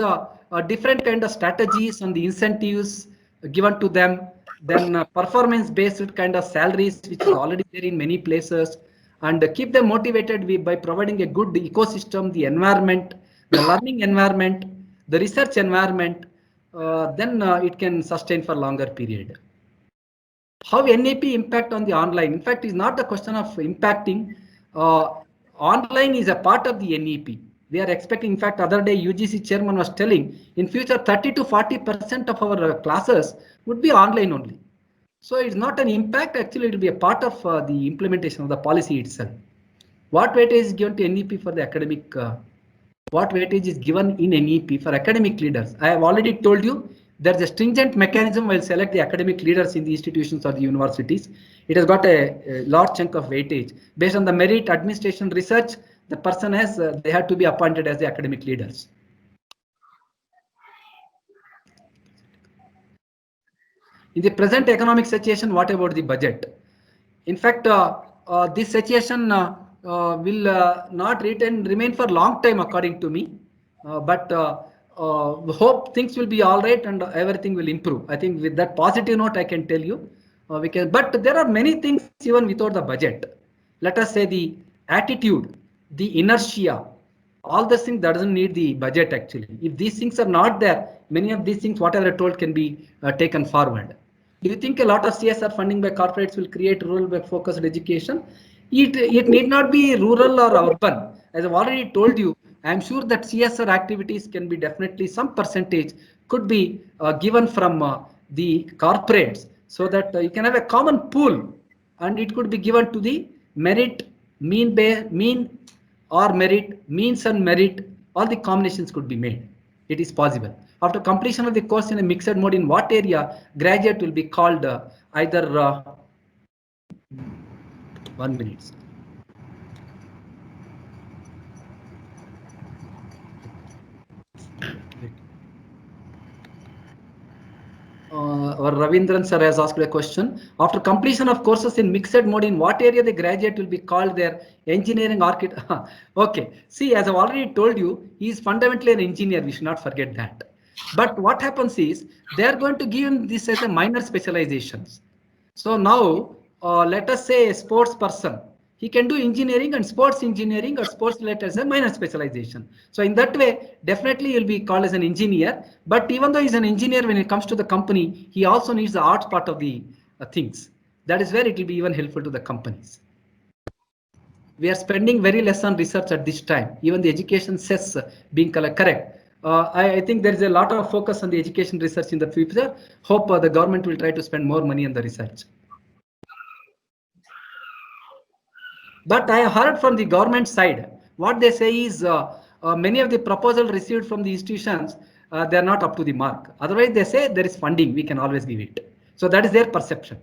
different kind of strategies on the incentives given to them, then performance based kind of salaries, which is already there in many places, and keep them motivated by providing a good ecosystem, the environment, the learning environment, the research environment, then it can sustain for longer period. How NEP impact on the online? In fact, it's not the question of impacting. Online is a part of the NEP. We are expecting, in fact, other day UGC chairman was telling, in future 30 to 40% of our classes would be online only. So it's not an impact, actually it will be a part of the implementation of the policy itself. What weightage is given to NEP for the academic? What weightage is given in NEP for academic leaders? I have already told you there's a stringent mechanism while select the academic leaders in the institutions or the universities. It has got a large chunk of weightage based on the merit, administration, research. The person has they have to be appointed as the academic leaders. In the present economic situation, what about the budget? In fact, this situation will not remain for long time, according to me. But hope things will be all right and everything will improve. I think with that positive note, I can tell you we can. But there are many things even without the budget. Let us say the attitude, the inertia, all these things that doesn't need the budget actually. If these things are not there, many of these things, whatever I told, can be taken forward. Do you think a lot of CSR funding by corporates will create rural focused education? It need not be rural or urban. As I've already told you, I'm sure that CSR activities can be definitely some percentage could be given from the corporates, so that you can have a common pool and it could be given to the merit, mean or merit, means and merit, all the combinations could be made. It is possible. After completion of the course in a mixed mode, in what area graduate will be called either 1 minute. Our Ravindran sir has asked a question. After completion of courses in mixed mode, in what area the graduate will be called their engineering architect? Okay, see, as I've already told you, he is fundamentally an engineer. We should not forget that. But what happens is they are going to give him this as a minor specializations. So now let us say a sports person, he can do engineering and sports engineering or sports related as a minor specialization. So in that way, definitely he'll be called as an engineer. But even though he's an engineer, when it comes to the company, he also needs the arts part of the things. That is where it will be even helpful to the companies. We are spending very less on research at this time. Even the education says being correct. I think there is a lot of focus on the education research in the future. Hope the government will try to spend more money on the research. But I heard from the government side, what they say is many of the proposals received from the institutions, they are not up to the mark. Otherwise, they say there is funding, we can always give it. So that is their perception.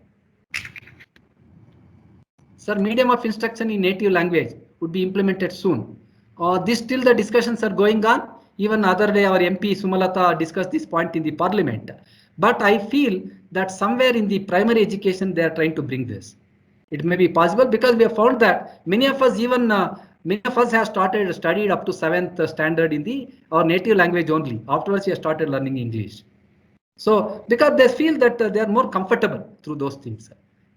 Sir, medium of instruction in native language would be implemented soon. This still the discussions are going on. Even other day our MP Sumalata discussed this point in the parliament. But I feel that somewhere in the primary education they are trying to bring this. It may be possible because we have found that many of us have studied up to 7th standard in our native language only. Afterwards, we have started learning English. So because they feel that they are more comfortable through those things.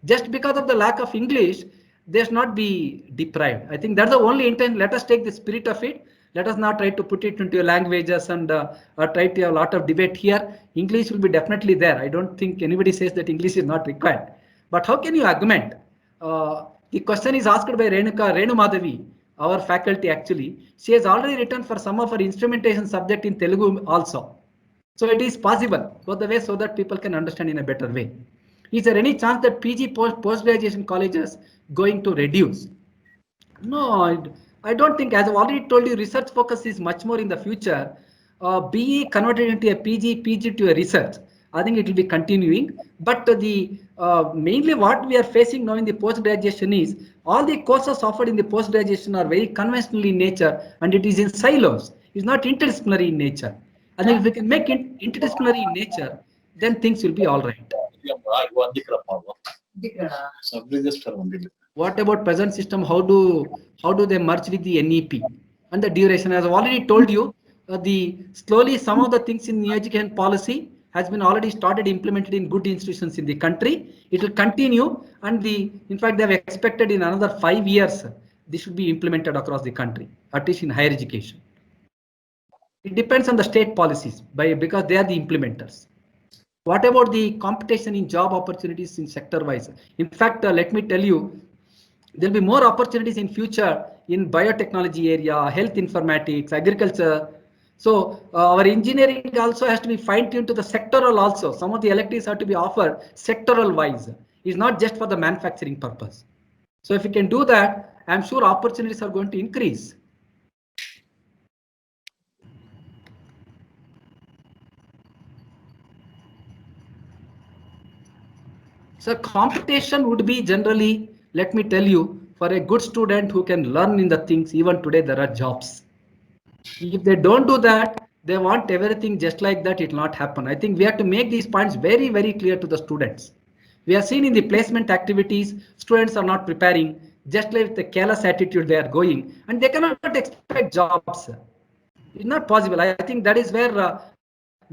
Just because of the lack of English, they should not be deprived. I think that's the only intent. Let us take the spirit of it. Let us not try to put it into languages and try to have a lot of debate here. English will be definitely there. I don't think anybody says that English is not required. But how can you augment? The question is asked by Renu Madhavi, our faculty actually. She has already written for some of her instrumentation subject in Telugu also. So it is possible both the way so that people can understand in a better way. Is there any chance that PG post-graduation colleges going to reduce? No, I don't think. As I've already told you, research focus is much more in the future. BE converted into a PG to a research. I think it will be continuing. But the mainly what we are facing now in the post-graduation is all the courses offered in the post-graduation are very conventional in nature, and it is in silos. It's not interdisciplinary in nature. I think if we can make it interdisciplinary in nature, then things will be all right. What about present system? How do they merge with the NEP and the duration? As I've already told you, the slowly some of the things in new education policy has been already started implemented in good institutions in the country. It will continue, and in fact they have expected in another 5 years this should be implemented across the country, at least in higher education. It depends on the state policies because they are the implementers. What about the competition in job opportunities in sector wise? In fact, let me tell you, there will be more opportunities in future in biotechnology area, health informatics, agriculture. So our engineering also has to be fine-tuned to the sectoral also. Some of the electives have to be offered sectoral wise. It's not just for the manufacturing purpose. So if we can do that, I'm sure opportunities are going to increase. So competition would be generally, let me tell you, for a good student who can learn in the things, even today there are jobs. If they don't do that, they want everything just like that, it will not happen. I think we have to make these points very, very clear to the students. We have seen in the placement activities, students are not preparing, just like the careless attitude they are going, and they cannot expect jobs. It's not possible. I think that is where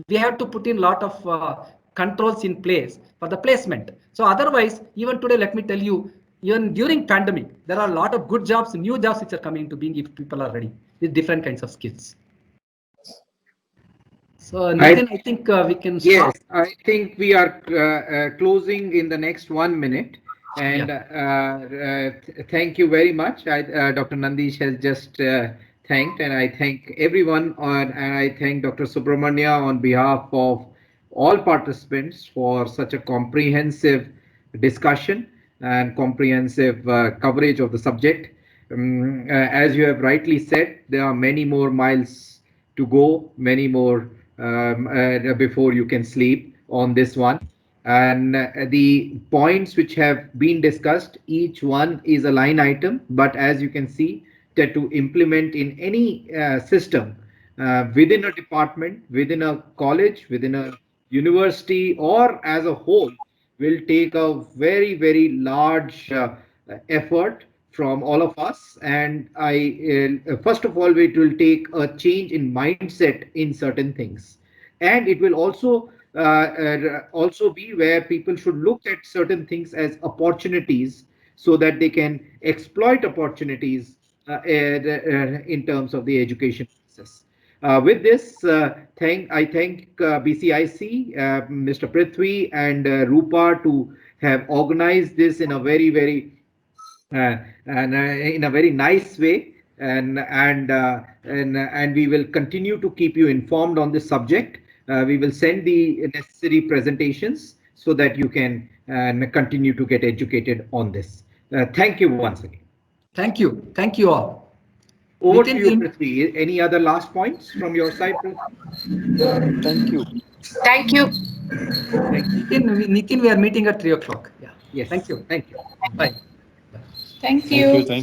we have to put in a lot of controls in place for the placement. So otherwise, even today, let me tell you, even during pandemic, there are a lot of good jobs, new jobs which are coming into being if people are ready with different kinds of skills. So Nitin, I think we can stop. Yes, I think we are closing in the next 1 minute. And thank you very much. Dr. Nandish has just thanked, and I thank everyone and I thank Dr. Subramania on behalf of all participants for such a comprehensive discussion and comprehensive coverage of the subject. As you have rightly said, there are many more miles to go, many more before you can sleep on this one. And the points which have been discussed, each one is a line item, but as you can see, that to implement in any system within a department, within a college, within a university, or as a whole, will take a very, very large effort from all of us. And first of all, it will take a change in mindset in certain things, and it will also be where people should look at certain things as opportunities so that they can exploit opportunities in terms of the education process. With this, I thank BCIC, Mr. Prithvi and Rupa to have organized this in a very, very in a very nice way, and we will continue to keep you informed on this subject. We will send the necessary presentations so that you can continue to get educated on this. Thank you once again. Thank you. Thank you all. Over to you, Prithvi. Any other last points from your side, Prithvi? Thank you. Thank you. Nitin, we are meeting at 3 o'clock. Yeah. Yes. Thank you. Thank you. Bye. Thank you. Thank you.